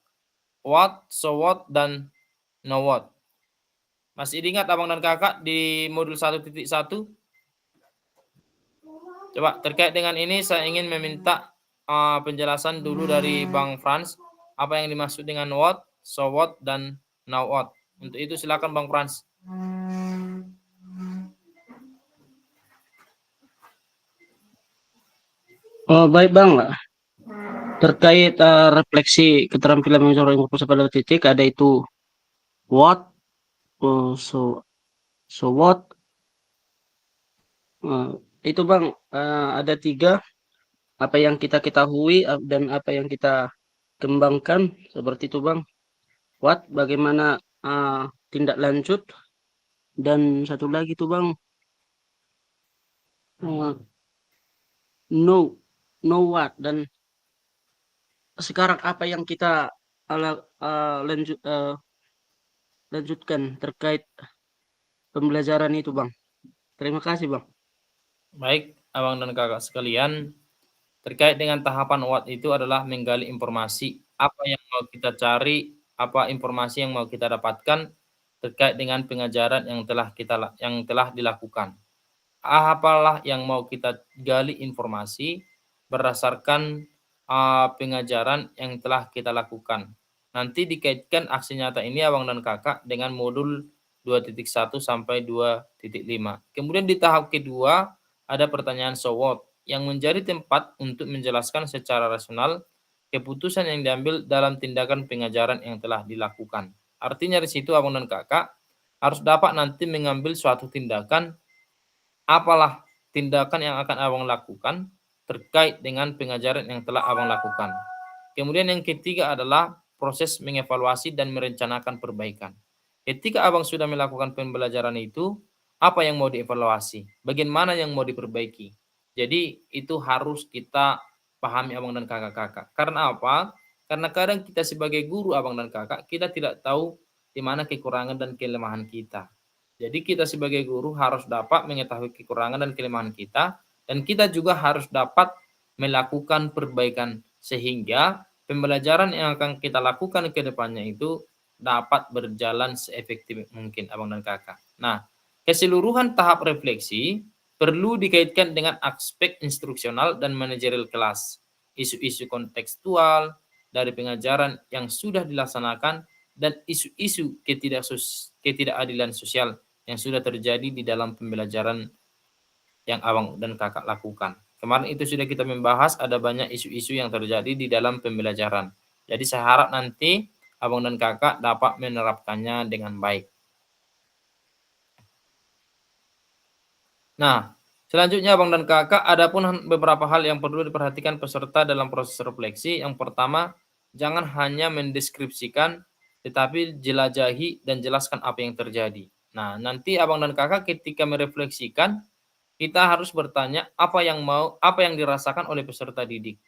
Speaker 1: what, so what, dan know what. Masih ingat abang dan kakak di modul 1.1? Coba terkait dengan ini saya ingin meminta penjelasan dulu dari Bang Frans. Apa yang dimaksud dengan what, so what, dan now what. Untuk itu silakan Bang Frans.
Speaker 4: Oh, baik bang, terkait refleksi keterampilan mengajar yang berpusat pada titik ada itu what, so what, itu bang ada 3 apa yang kita ketahui dan apa yang kita kembangkan seperti itu bang. What, bagaimana tindak lanjut, dan satu lagi tuh bang know what, dan sekarang apa yang kita lanjutkan terkait pembelajaran itu bang. Terima kasih bang.
Speaker 1: Baik, abang dan kakak sekalian, terkait dengan tahapan what itu adalah menggali informasi apa yang mau kita cari, apa informasi yang mau kita dapatkan terkait dengan pengajaran yang telah dilakukan. Apalah yang mau kita gali informasi berdasarkan pengajaran yang telah kita lakukan. Nanti dikaitkan aksi nyata ini abang dan kakak dengan modul 2.1 sampai 2.5. Kemudian di tahap kedua ada pertanyaan so what yang menjadi tempat untuk menjelaskan secara rasional keputusan yang diambil dalam tindakan pengajaran yang telah dilakukan. Artinya di situ abang dan kakak harus dapat nanti mengambil suatu tindakan, apalah tindakan yang akan abang lakukan terkait dengan pengajaran yang telah abang lakukan. Kemudian yang ketiga adalah proses mengevaluasi dan merencanakan perbaikan. Ketika abang sudah melakukan pembelajaran itu, apa yang mau dievaluasi? Bagaimana yang mau diperbaiki? Jadi itu harus kita pahami abang dan kakak-kakak. Karena apa? Karena kadang kita sebagai guru abang dan kakak, kita tidak tahu di mana kekurangan dan kelemahan kita. Jadi kita sebagai guru harus dapat mengetahui kekurangan dan kelemahan kita, dan kita juga harus dapat melakukan perbaikan sehingga pembelajaran yang akan kita lakukan ke depannya itu dapat berjalan seefektif mungkin abang dan kakak. Nah, keseluruhan tahap refleksi perlu dikaitkan dengan aspek instruksional dan manajerial kelas, isu-isu kontekstual dari pengajaran yang sudah dilaksanakan, dan isu-isu ketidakadilan sosial yang sudah terjadi di dalam pembelajaran yang abang dan kakak lakukan. Kemarin itu sudah kita membahas ada banyak isu-isu yang terjadi di dalam pembelajaran. Jadi saya harap nanti abang dan kakak dapat menerapkannya dengan baik. Nah, selanjutnya abang dan kakak, ada pun beberapa hal yang perlu diperhatikan peserta dalam proses refleksi. Yang pertama, jangan hanya mendeskripsikan, tetapi jelajahi dan jelaskan apa yang terjadi. Nah, nanti abang dan kakak ketika merefleksikan, kita harus bertanya apa yang dirasakan oleh peserta didik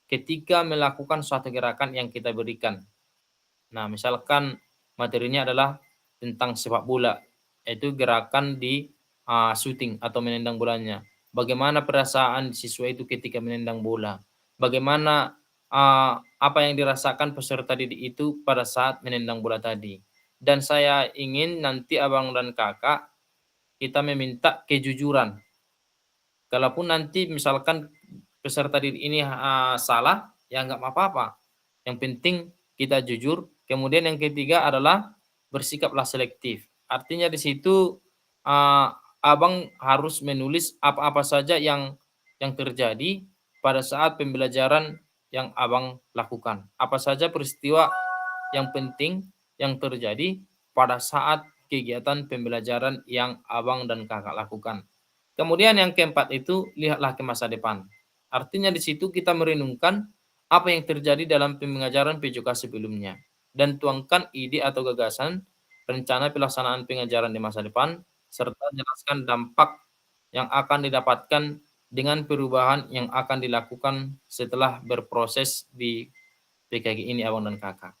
Speaker 1: ketika melakukan suatu gerakan yang kita berikan. Nah, misalkan materinya adalah tentang sepak bola, yaitu gerakan di shooting atau menendang bolanya. Bagaimana perasaan siswa itu ketika menendang bola? Bagaimana apa yang dirasakan peserta didik itu pada saat menendang bola tadi? Dan saya ingin nanti abang dan kakak kita meminta kejujuran. Kalaupun nanti misalkan peserta didik ini salah, ya nggak apa-apa. Yang penting kita jujur. Kemudian yang ketiga adalah bersikaplah selektif. Artinya di situ abang harus menulis apa-apa saja yang terjadi pada saat pembelajaran yang abang lakukan. Apa saja peristiwa yang penting yang terjadi pada saat kegiatan pembelajaran yang abang dan kakak lakukan. Kemudian yang keempat itu, lihatlah ke masa depan. Artinya di situ kita merenungkan apa yang terjadi dalam pengajaran PJK sebelumnya dan tuangkan ide atau gagasan rencana pelaksanaan pengajaran di masa depan serta jelaskan dampak yang akan didapatkan dengan perubahan yang akan dilakukan setelah berproses di PKG ini abang dan kakak.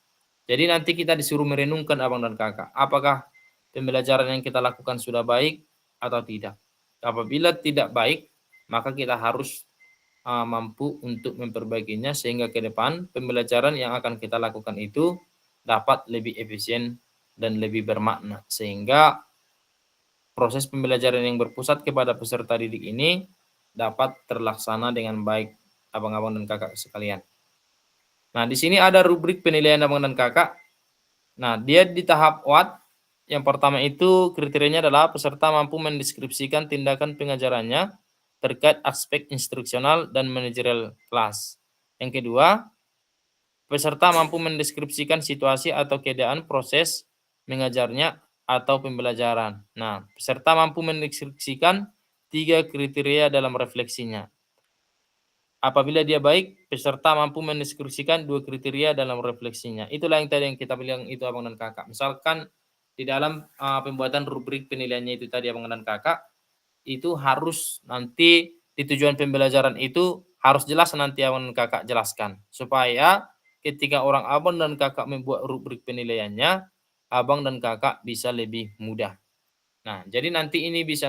Speaker 1: Jadi nanti kita disuruh merenungkan abang dan kakak, apakah pembelajaran yang kita lakukan sudah baik atau tidak. Apabila tidak baik, maka kita harus mampu untuk memperbaikinya sehingga ke depan pembelajaran yang akan kita lakukan itu dapat lebih efisien dan lebih bermakna. Sehingga proses pembelajaran yang berpusat kepada peserta didik ini dapat terlaksana dengan baik abang-abang dan kakak sekalian. Nah, di sini ada rubrik penilaian abang dan kakak. Nah, dia di tahap WAT. Yang pertama itu kriterianya adalah peserta mampu mendeskripsikan tindakan pengajarannya terkait aspek instruksional dan manajerial kelas. Yang kedua, peserta mampu mendeskripsikan situasi atau keadaan proses mengajarnya atau pembelajaran. Nah, peserta mampu mendeskripsikan 3 kriteria dalam refleksinya. Apabila dia baik, peserta mampu mendeskripsikan 2 kriteria dalam refleksinya. Itulah yang tadi yang kita bilang itu abang dan kakak. Misalkan di dalam pembuatan rubrik penilaiannya itu tadi abang dan kakak, itu harus nanti di tujuan pembelajaran itu harus jelas nanti abang dan kakak jelaskan. Supaya ketika orang abang dan kakak membuat rubrik penilaiannya, abang dan kakak bisa lebih mudah. Nah, jadi nanti ini bisa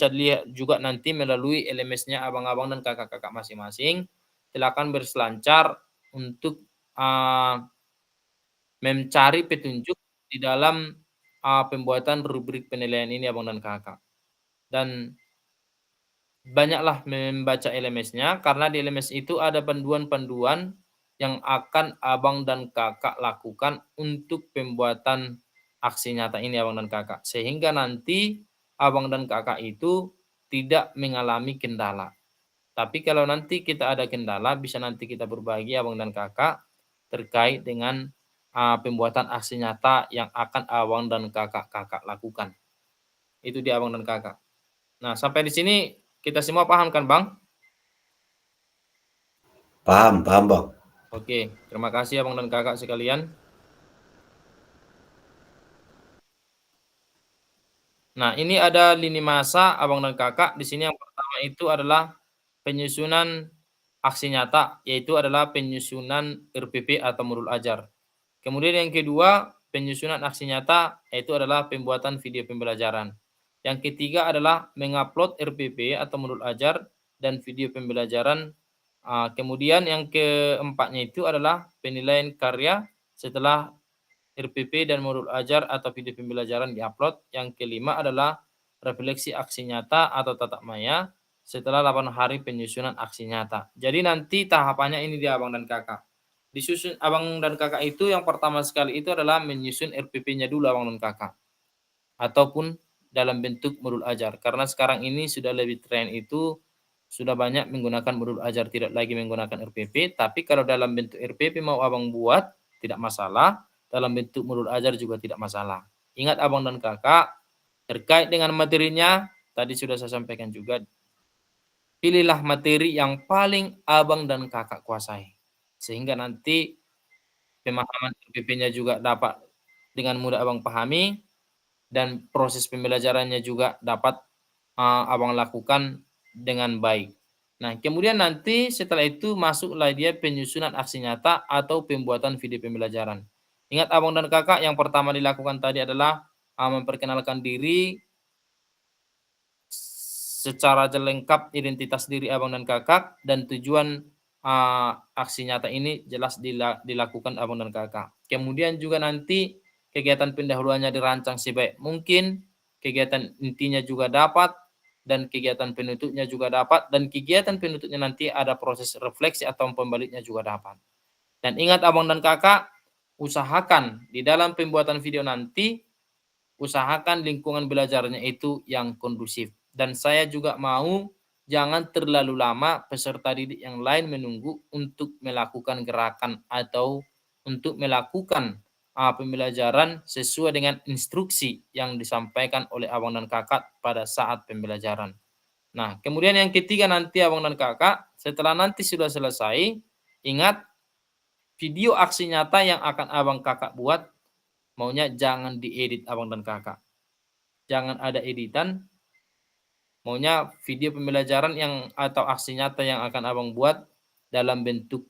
Speaker 1: dilihat juga nanti melalui LMS-nya abang-abang dan kakak-kakak masing-masing. Silakan berselancar untuk mencari petunjuk di dalam pembuatan rubrik penilaian ini abang dan kakak. Dan banyaklah membaca LMS-nya karena di LMS itu ada panduan-panduan yang akan abang dan kakak lakukan untuk pembuatan aksi nyata ini abang dan kakak. Sehingga nanti abang dan kakak itu tidak mengalami kendala. Tapi kalau nanti kita ada kendala, bisa nanti kita berbagi abang dan kakak terkait dengan pembuatan aksi nyata yang akan abang dan kakak lakukan. Itu di abang dan kakak. Nah, sampai di sini kita semua paham kan bang?
Speaker 5: Paham bang.
Speaker 1: Oke, terima kasih abang dan kakak sekalian. Nah, ini ada lini masa abang dan kakak. Di sini yang pertama itu adalah penyusunan aksi nyata, yaitu adalah penyusunan RPP atau modul ajar. Kemudian yang kedua, penyusunan aksi nyata, yaitu adalah pembuatan video pembelajaran. Yang ketiga adalah mengupload RPP atau modul ajar dan video pembelajaran. Kemudian yang keempatnya itu adalah penilaian karya setelah RPP dan modul ajar atau video pembelajaran diupload. Yang kelima adalah refleksi aksi nyata atau tatap maya setelah 8 hari penyusunan aksi nyata. Jadi nanti tahapannya ini dia abang dan kakak. Disusun abang dan kakak itu yang pertama sekali itu adalah menyusun RPP-nya dulu abang dan kakak. Ataupun dalam bentuk modul ajar. Karena sekarang ini sudah lebih tren itu sudah banyak menggunakan modul ajar, tidak lagi menggunakan RPP. Tapi kalau dalam bentuk RPP mau abang buat, tidak masalah. Dalam bentuk modul ajar juga tidak masalah. Ingat abang dan kakak, terkait dengan materinya, tadi sudah saya sampaikan juga, pilihlah materi yang paling abang dan kakak kuasai. Sehingga nanti pemahaman RPP-nya juga dapat dengan mudah abang pahami, dan proses pembelajarannya juga dapat abang lakukan dengan baik. Nah, kemudian nanti setelah itu masuklah dia penyusunan aksi nyata atau pembuatan video pembelajaran. Ingat abang dan kakak, yang pertama dilakukan tadi adalah memperkenalkan diri secara lengkap, identitas diri abang dan kakak, dan tujuan aksi nyata ini jelas dilakukan abang dan kakak. Kemudian juga nanti kegiatan pendahuluannya dirancang sebaik mungkin, kegiatan intinya juga dapat, dan kegiatan penutupnya juga dapat, dan kegiatan penutupnya nanti ada proses refleksi atau pembaliknya juga dapat. Dan ingat abang dan kakak, usahakan di dalam pembuatan video nanti, usahakan lingkungan belajarnya itu yang kondusif. Dan saya juga mau jangan terlalu lama peserta didik yang lain menunggu untuk melakukan gerakan atau untuk melakukan pembelajaran sesuai dengan instruksi yang disampaikan oleh abang dan kakak pada saat pembelajaran. Nah, kemudian yang ketiga nanti abang dan kakak, setelah nanti sudah selesai, ingat video aksi nyata yang akan abang kakak buat, maunya jangan diedit abang dan kakak. Jangan ada editan, maunya video pembelajaran yang atau aksi nyata yang akan abang buat dalam bentuk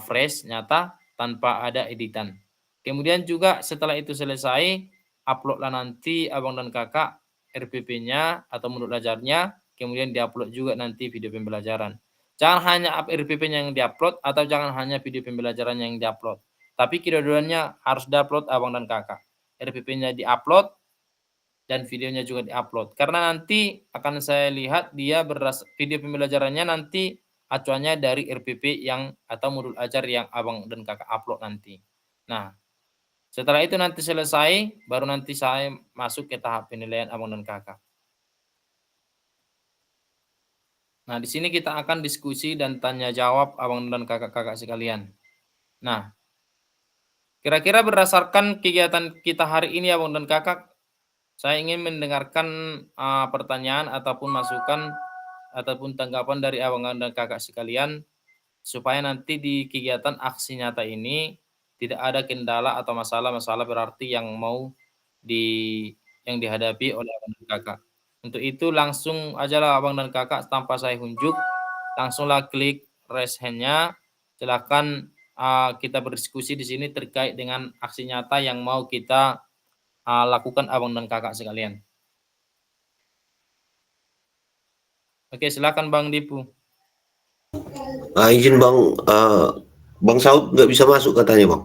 Speaker 1: fresh, nyata, tanpa ada editan. Kemudian juga setelah itu selesai, uploadlah nanti abang dan kakak RPP-nya atau modul belajarnya, kemudian diupload juga nanti video pembelajaran. Jangan hanya RPP-nya yang diupload atau jangan hanya video pembelajaran yang diupload. Tapi kedua-duanya harus diupload abang dan kakak. RPP-nya diupload dan videonya juga diupload. Karena nanti akan saya lihat dia video pembelajarannya nanti acuannya dari RPP yang atau modul ajar yang abang dan kakak upload nanti. Nah, setelah itu nanti selesai, baru nanti saya masuk ke tahap penilaian abang dan kakak. Nah, di sini kita akan diskusi dan tanya jawab abang dan kakak-kakak sekalian. Nah, kira-kira berdasarkan kegiatan kita hari ini abang dan kakak, saya ingin mendengarkan pertanyaan ataupun masukan ataupun tanggapan dari abang dan kakak sekalian, supaya nanti di kegiatan aksi nyata ini tidak ada kendala atau masalah-masalah berarti yang dihadapi oleh abang dan kakak. Untuk itu langsung ajalah abang dan kakak tanpa saya unjuk, langsunglah klik raise hand-nya. Silakan kita berdiskusi di sini terkait dengan aksi nyata yang mau kita lakukan abang dan kakak sekalian. Oke, silakan Bang Dipu.
Speaker 5: Izin Bang, Bang Saud nggak bisa masuk katanya Bang.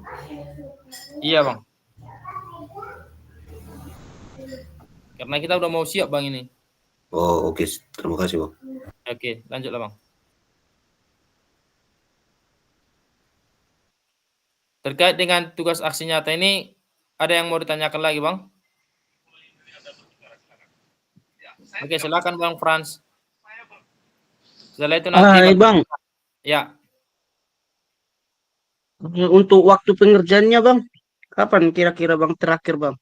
Speaker 1: Iya Bang. Karena kita udah mau siap Bang ini.
Speaker 5: Oh oke, terima kasih Bang.
Speaker 1: Oke, lanjutlah Bang. Terkait dengan tugas aksi nyata ini, ada yang mau ditanyakan lagi Bang? Oke, silakan Bang Frans. Setelah itu nanti
Speaker 4: Bang,
Speaker 1: ya.
Speaker 4: untuk waktu pengerjaannya Bang, kapan kira-kira Bang terakhir Bang?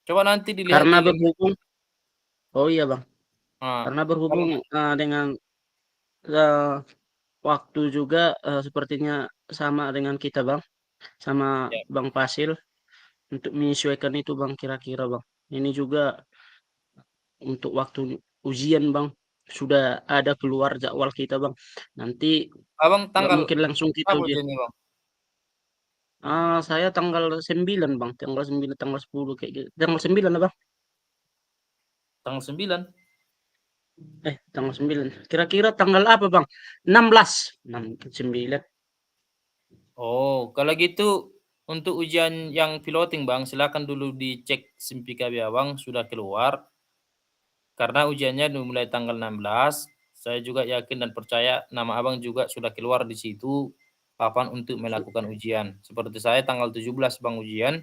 Speaker 1: Coba nanti dilihat
Speaker 4: Karena
Speaker 1: di
Speaker 4: berhubung, oh iya Bang,
Speaker 1: Ah,
Speaker 4: karena berhubung dengan waktu juga sepertinya sama dengan kita Bang, sama
Speaker 1: ya.
Speaker 4: Bang Fasil untuk menyesuaikan itu Bang kira-kira Bang. Ini juga untuk waktu ujian Bang, sudah ada keluar jadwal kita Bang. Nanti
Speaker 1: Abang
Speaker 4: nggak
Speaker 1: tanggal
Speaker 4: mungkin langsung kita
Speaker 1: apa
Speaker 4: ujian.
Speaker 1: ujiannya Bang?
Speaker 4: Saya tanggal 9 Bang, tanggal 9, tanggal 10 kayak gitu. Tanggal 9 lah Bang.
Speaker 1: Tanggal 9.
Speaker 4: Tanggal 9. Kira-kira tanggal apa Bang? 16. 9.
Speaker 1: Oh, kalau gitu untuk ujian yang piloting Bang, silakan dulu dicek SIMPIKAB Abang sudah keluar. karena ujiannya dimulai tanggal 16. Saya juga yakin dan percaya nama abang juga sudah keluar di situ kapan untuk melakukan ujian. Seperti saya tanggal 17 bang ujian.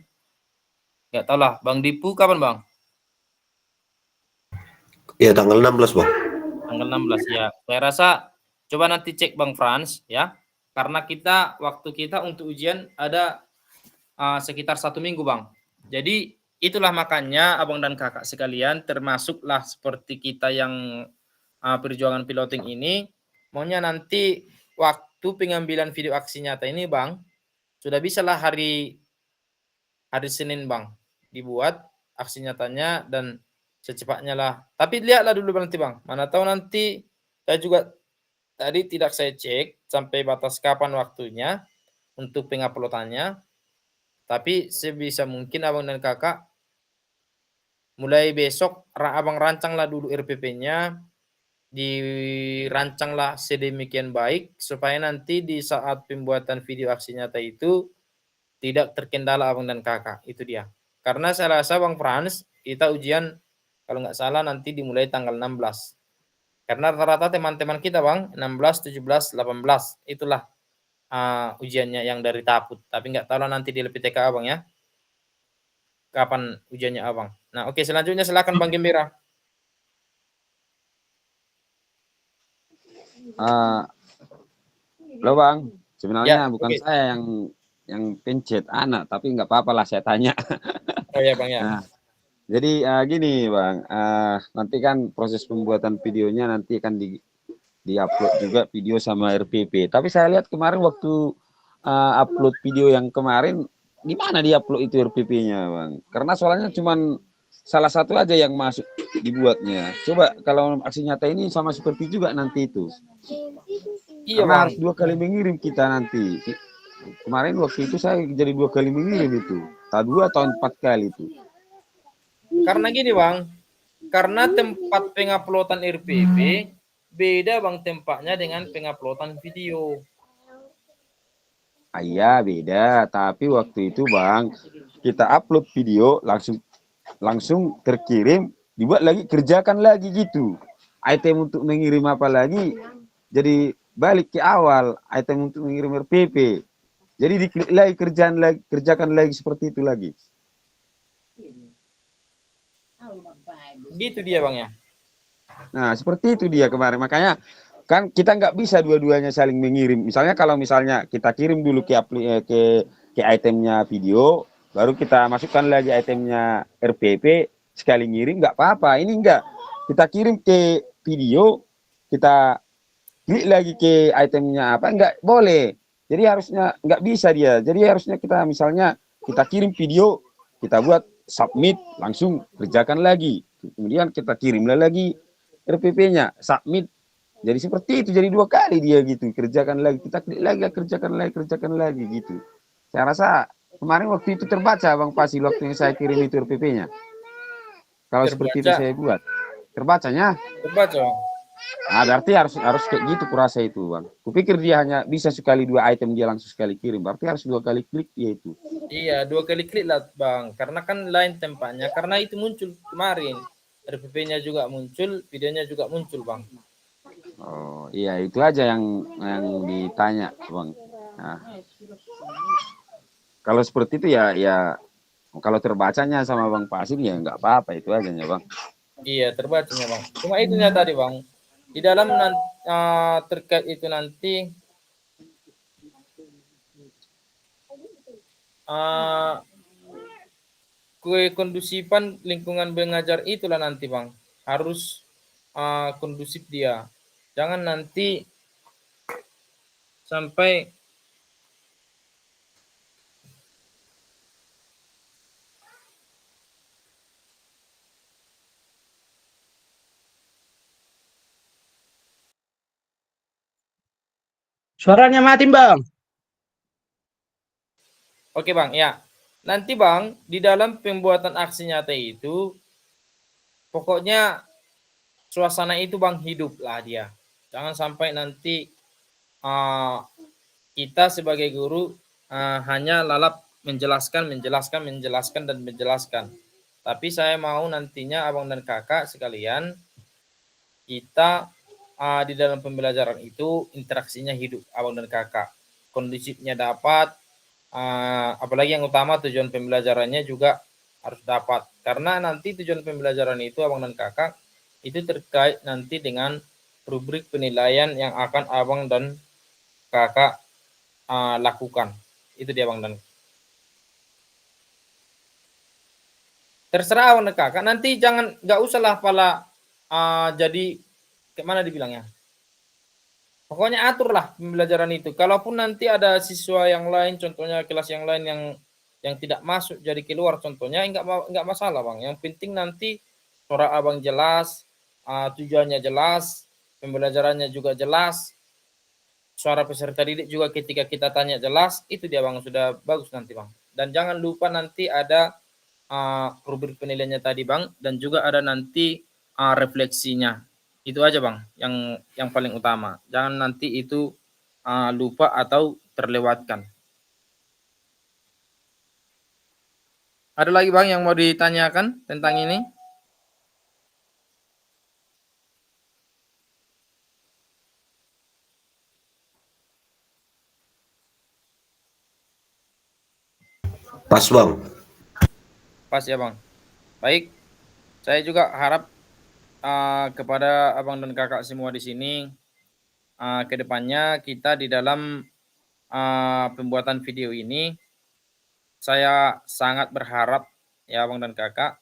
Speaker 1: Nggak tahu lah, Bang Dipu kapan bang?
Speaker 5: Ya, tanggal 16 bang.
Speaker 1: Tanggal 16 ya. Saya rasa coba nanti cek Bang Frans ya. Karena waktu kita untuk ujian ada sekitar 1 minggu bang. Jadi itulah makanya abang dan kakak sekalian termasuklah seperti kita yang perjuangan piloting ini maunya nanti waktu pengambilan video aksi nyata ini bang sudah bisalah hari Senin bang dibuat aksi nyatanya dan secepatnya lah. Tapi lihatlah dulu nanti bang. Mana tahu nanti saya juga tadi tidak saya cek sampai batas kapan waktunya untuk penguploadannya. Tapi sebisa mungkin abang dan kakak mulai besok abang rancanglah dulu RPP-nya, dirancanglah sedemikian baik supaya nanti di saat pembuatan video aksi nyata itu tidak terkendala abang dan kakak. Itu dia. Karena saya rasa Bang Frans kita ujian kalau nggak salah nanti dimulai tanggal 16. Karena rata-rata teman-teman kita bang 16, 17, 18 itulah ujiannya yang dari Taput. Tapi nggak tahu lah nanti di LPTK abang ya. Kapan ujiannya abang. Nah oke selanjutnya silakan Bang Gembira.
Speaker 2: Lo bang, sebenarnya
Speaker 1: Ya,
Speaker 2: bukan
Speaker 1: oke.
Speaker 2: saya yang pencet anak, tapi nggak apa-apa lah saya tanya.
Speaker 1: Oh ya bang ya.
Speaker 2: Nah, jadi gini bang, nanti kan proses pembuatan videonya nanti akan di-upload juga video sama RPP. Tapi saya lihat kemarin waktu upload video yang kemarin, di mana di-upload itu RPP-nya bang? Karena soalnya cuman salah satu aja yang masuk dibuatnya. Coba kalau aksi nyata ini sama seperti juga nanti itu.
Speaker 1: Iya
Speaker 2: Karena
Speaker 1: bang.
Speaker 2: harus 2 kali mengirim kita nanti. Kemarin waktu itu saya jadi 2 kali mengirim itu. Tak 2 atau 4 kali itu.
Speaker 1: Karena gini bang, karena tempat penguploadan RPP beda bang tempatnya dengan penguploadan video.
Speaker 2: Iya beda, tapi waktu itu bang kita upload video langsung terkirim, dibuat lagi kerjakan lagi gitu. Item untuk mengirim apa lagi, jadi balik ke awal item untuk mengirim RPP. Jadi diklik lagi kerjakan lagi seperti itu lagi.
Speaker 1: Gitu dia bang ya.
Speaker 2: Nah seperti itu dia kemarin, makanya kan kita nggak bisa dua-duanya saling mengirim. Misalnya kalau kita kirim dulu ke itemnya video, baru kita masukkan lagi itemnya RPP, sekali ngirim nggak apa-apa. Ini enggak, kita kirim ke video, kita klik lagi ke itemnya apa, nggak boleh. Jadi harusnya nggak bisa dia. Jadi harusnya kita misalnya kita kirim video, kita buat submit, langsung kerjakan lagi. Kemudian kita kirimlah lagi RPP-nya, submit. Jadi seperti itu, jadi 2 kali dia gitu, kerjakan lagi, kita klik lagi, kerjakan lagi gitu. Saya rasa kemarin waktu itu terbaca Bang Pasil waktu yang saya kirim itu RPP-nya. Kalau seperti itu saya buat, terbacanya.
Speaker 1: Terbaca bang.
Speaker 2: Nah, berarti harus kayak gitu kurasa itu bang. Kupikir dia hanya bisa sekali 2 item dia langsung sekali kirim, berarti harus 2 kali klik dia itu.
Speaker 1: Iya 2 kali klik lah bang, karena kan lain tempatnya, karena itu muncul kemarin. RPP-nya juga muncul, videonya juga muncul bang.
Speaker 2: Oh iya itu aja yang ditanya bang. Nah, kalau seperti itu ya kalau terbacanya sama Bang Pasin ya nggak apa-apa itu aja ya bang.
Speaker 1: Iya terbacanya bang. Cuma itunya tadi bang. Di dalam terkait itu nanti kondusifan lingkungan belajar itulah nanti bang. Harus kondusif dia. Jangan nanti sampai
Speaker 4: Suaranya mati bang.
Speaker 1: Oke bang, ya. Nanti bang, di dalam pembuatan aksi nyata itu, pokoknya suasana itu bang hidup lah dia. Jangan sampai nanti kita sebagai guru hanya lalap menjelaskan dan menjelaskan. Tapi saya mau nantinya abang dan kakak sekalian kita di dalam pembelajaran itu interaksinya hidup abang dan kakak. Kondusifnya dapat, apalagi yang utama tujuan pembelajarannya juga harus dapat. Karena nanti tujuan pembelajaran itu abang dan kakak itu terkait nanti dengan rubrik penilaian yang akan abang dan kakak lakukan. Itu dia abang dan terserah abang dan kakak. Nanti jangan, nggak usahlah pala jadi gimana dibilangnya. Pokoknya aturlah pembelajaran itu. Kalaupun nanti ada siswa yang lain, contohnya kelas yang lain yang tidak masuk jadi keluar, contohnya enggak masalah bang. Yang penting nanti suara abang jelas, tujuannya jelas, pembelajarannya juga jelas, suara peserta didik juga ketika kita tanya jelas, itu dia bang, sudah bagus nanti bang. Dan jangan lupa nanti ada rubrik penilaiannya tadi bang, dan juga ada nanti refleksinya. Itu aja bang, yang paling utama. Jangan nanti itu lupa atau terlewatkan. Ada lagi bang yang mau ditanyakan tentang ini?
Speaker 5: Pas bang.
Speaker 1: Pas ya bang. Baik, saya juga harap kepada abang dan kakak semua di sini, kedepannya kita di dalam pembuatan video ini, saya sangat berharap ya abang dan kakak,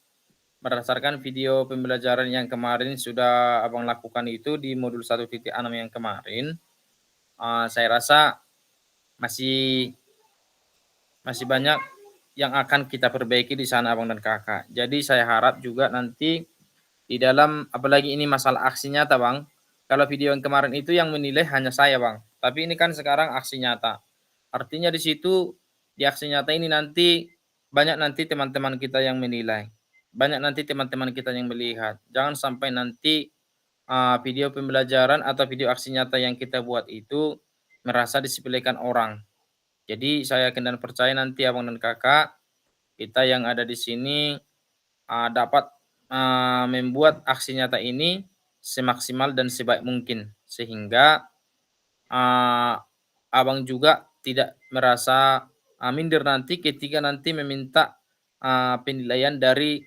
Speaker 1: berdasarkan video pembelajaran yang kemarin sudah abang lakukan itu di modul 1.6 yang kemarin, saya rasa masih banyak yang akan kita perbaiki di sana abang dan kakak. Jadi saya harap juga nanti di dalam, apalagi ini masalah aksi nyata bang, kalau video yang kemarin itu yang menilai hanya saya bang, tapi ini kan sekarang aksi nyata. Artinya di situ, di aksi nyata ini nanti banyak nanti teman-teman kita yang menilai, banyak nanti teman-teman kita yang melihat. Jangan sampai nanti video pembelajaran atau video aksi nyata yang kita buat itu merasa disepelekan orang. Jadi saya yakin dan percaya nanti abang dan kakak kita yang ada di sini dapat membuat aksi nyata ini semaksimal dan sebaik mungkin, sehingga abang juga tidak merasa minder nanti ketika nanti meminta penilaian dari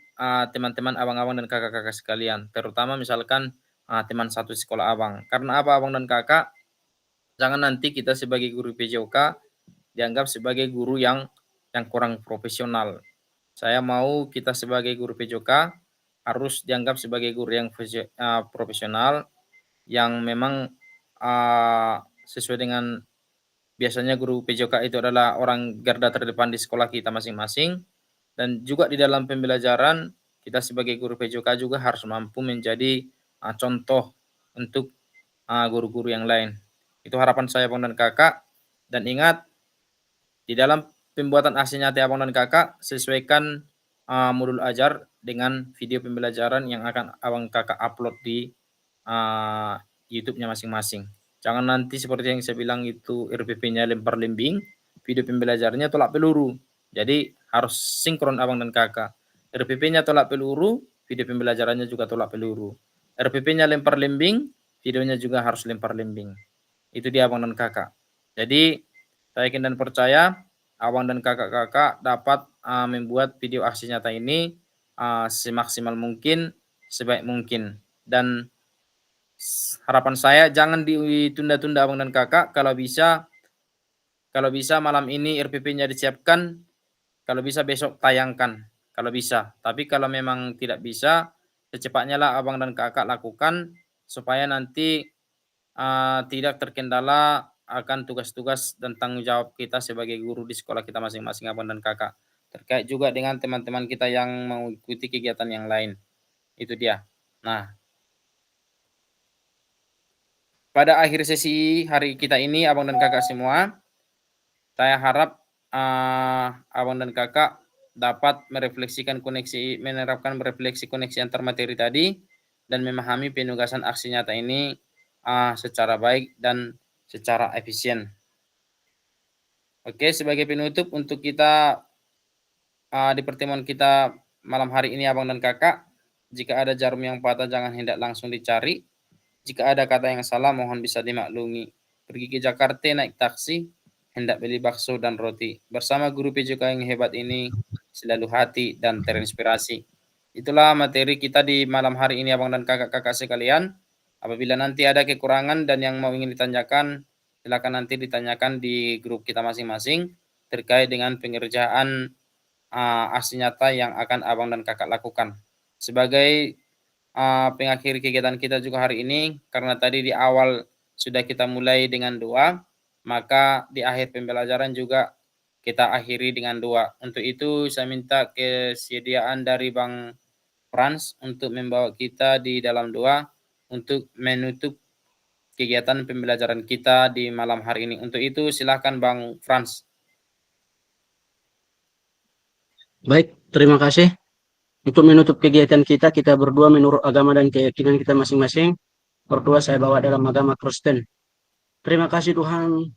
Speaker 1: teman-teman abang-abang dan kakak-kakak sekalian, terutama misalkan teman satu sekolah abang. Karena apa abang dan kakak? Jangan nanti kita sebagai guru PJOK dianggap sebagai guru yang kurang profesional. Saya mau kita sebagai guru PJOK harus dianggap sebagai guru yang profesional, yang memang sesuai dengan biasanya guru PJOK itu adalah orang garda terdepan di sekolah kita masing-masing. Dan juga di dalam pembelajaran kita sebagai guru PJOK juga harus mampu menjadi contoh untuk guru-guru yang lain. Itu harapan saya abang dan kakak. Dan ingat, di dalam pembuatan aksi nyata abang dan kakak, sesuaikan modul ajar dengan video pembelajaran yang akan abang kakak upload di YouTube-nya masing-masing. Jangan nanti seperti yang saya bilang itu RPP-nya lempar lembing, video pembelajarannya tolak peluru. Jadi harus sinkron abang dan kakak. RPP-nya tolak peluru, video pembelajarannya juga tolak peluru. RPP-nya lempar lembing, videonya juga harus lempar lembing. Itu dia abang dan kakak. Jadi saya yakin dan percaya abang dan kakak-kakak dapat membuat video aksi nyata ini semaksimal mungkin, sebaik mungkin. Dan harapan saya jangan ditunda-tunda abang dan kakak. Kalau bisa malam ini RPP-nya disiapkan, kalau bisa besok tayangkan, kalau bisa. Tapi kalau memang tidak bisa, secepatnya lah abang dan kakak lakukan supaya nanti tidak terkendala akan tugas-tugas dan tanggung jawab kita sebagai guru di sekolah kita masing-masing abang dan kakak. Terkait juga dengan teman-teman kita yang mau ikuti kegiatan yang lain. Itu dia. Nah, pada akhir sesi hari kita ini abang dan kakak semua, saya harap abang dan kakak dapat menerapkan merefleksi koneksi antar materi tadi dan memahami penugasan aksi nyata ini secara baik dan secara efisien. Oke, sebagai penutup untuk kita di pertemuan kita malam hari ini abang dan kakak, jika ada jarum yang patah jangan hendak langsung dicari. Jika ada kata yang salah mohon bisa dimaklumi. Pergi ke Jakarta naik taksi, hendak beli bakso dan roti. Bersama guru PJK yang hebat ini, selalu hati dan terinspirasi. Itulah materi kita di malam hari ini abang dan kakak-kakak sekalian. Apabila nanti ada kekurangan dan yang mau ingin ditanyakan, silakan nanti ditanyakan di grup kita masing-masing terkait dengan pengerjaan aksi nyata yang akan abang dan kakak lakukan. Sebagai pengakhir kegiatan kita juga hari ini, karena tadi di awal sudah kita mulai dengan doa, maka di akhir pembelajaran juga kita akhiri dengan doa. Untuk itu saya minta kesediaan dari Bang Frans untuk membawa kita di dalam doa untuk menutup kegiatan pembelajaran kita di malam hari ini. Untuk itu silahkan Bang Frans.
Speaker 4: Baik, terima kasih. Untuk menutup kegiatan kita, kita berdua menurut agama dan keyakinan kita masing-masing. Berdua saya bawa dalam agama Kristen. Terima kasih Tuhan,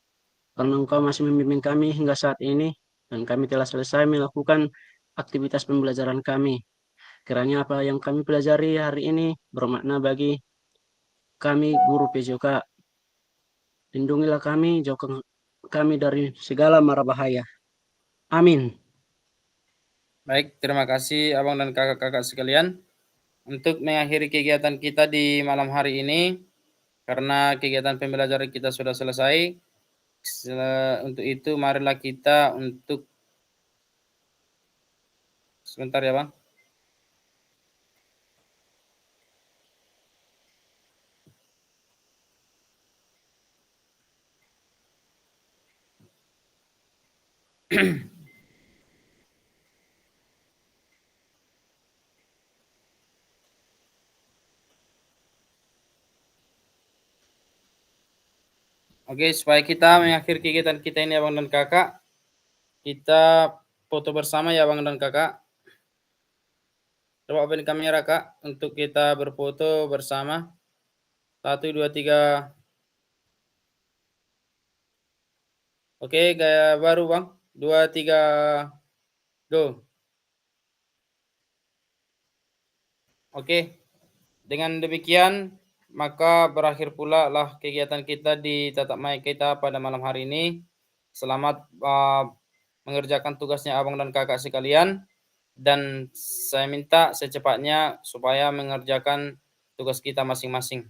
Speaker 4: karena Engkau masih membimbing kami hingga saat ini, dan kami telah selesai melakukan aktivitas pembelajaran kami. Kiranya apa yang kami pelajari hari ini bermakna bagi kami guru PJK. Lindungilah kami, jauhkan kami dari segala mara bahaya. Amin.
Speaker 1: Baik, terima kasih abang dan kakak-kakak sekalian. Untuk mengakhiri kegiatan kita di malam hari ini, karena kegiatan pembelajaran kita sudah selesai, untuk itu marilah kita untuk sebentar ya Bang. Oke, supaya kita mengakhiri kegiatan kita ini abang dan kakak, kita foto bersama ya abang dan kakak. Coba open kamera kak, untuk kita berfoto bersama. 1, 2, 3. Oke, gaya baru bang. 2, 3, go. Oke, dengan demikian maka berakhir pula lah kegiatan kita di tatap muka kita pada malam hari ini. Selamat mengerjakan tugasnya abang dan kakak sekalian, dan saya minta secepatnya supaya mengerjakan tugas kita masing-masing.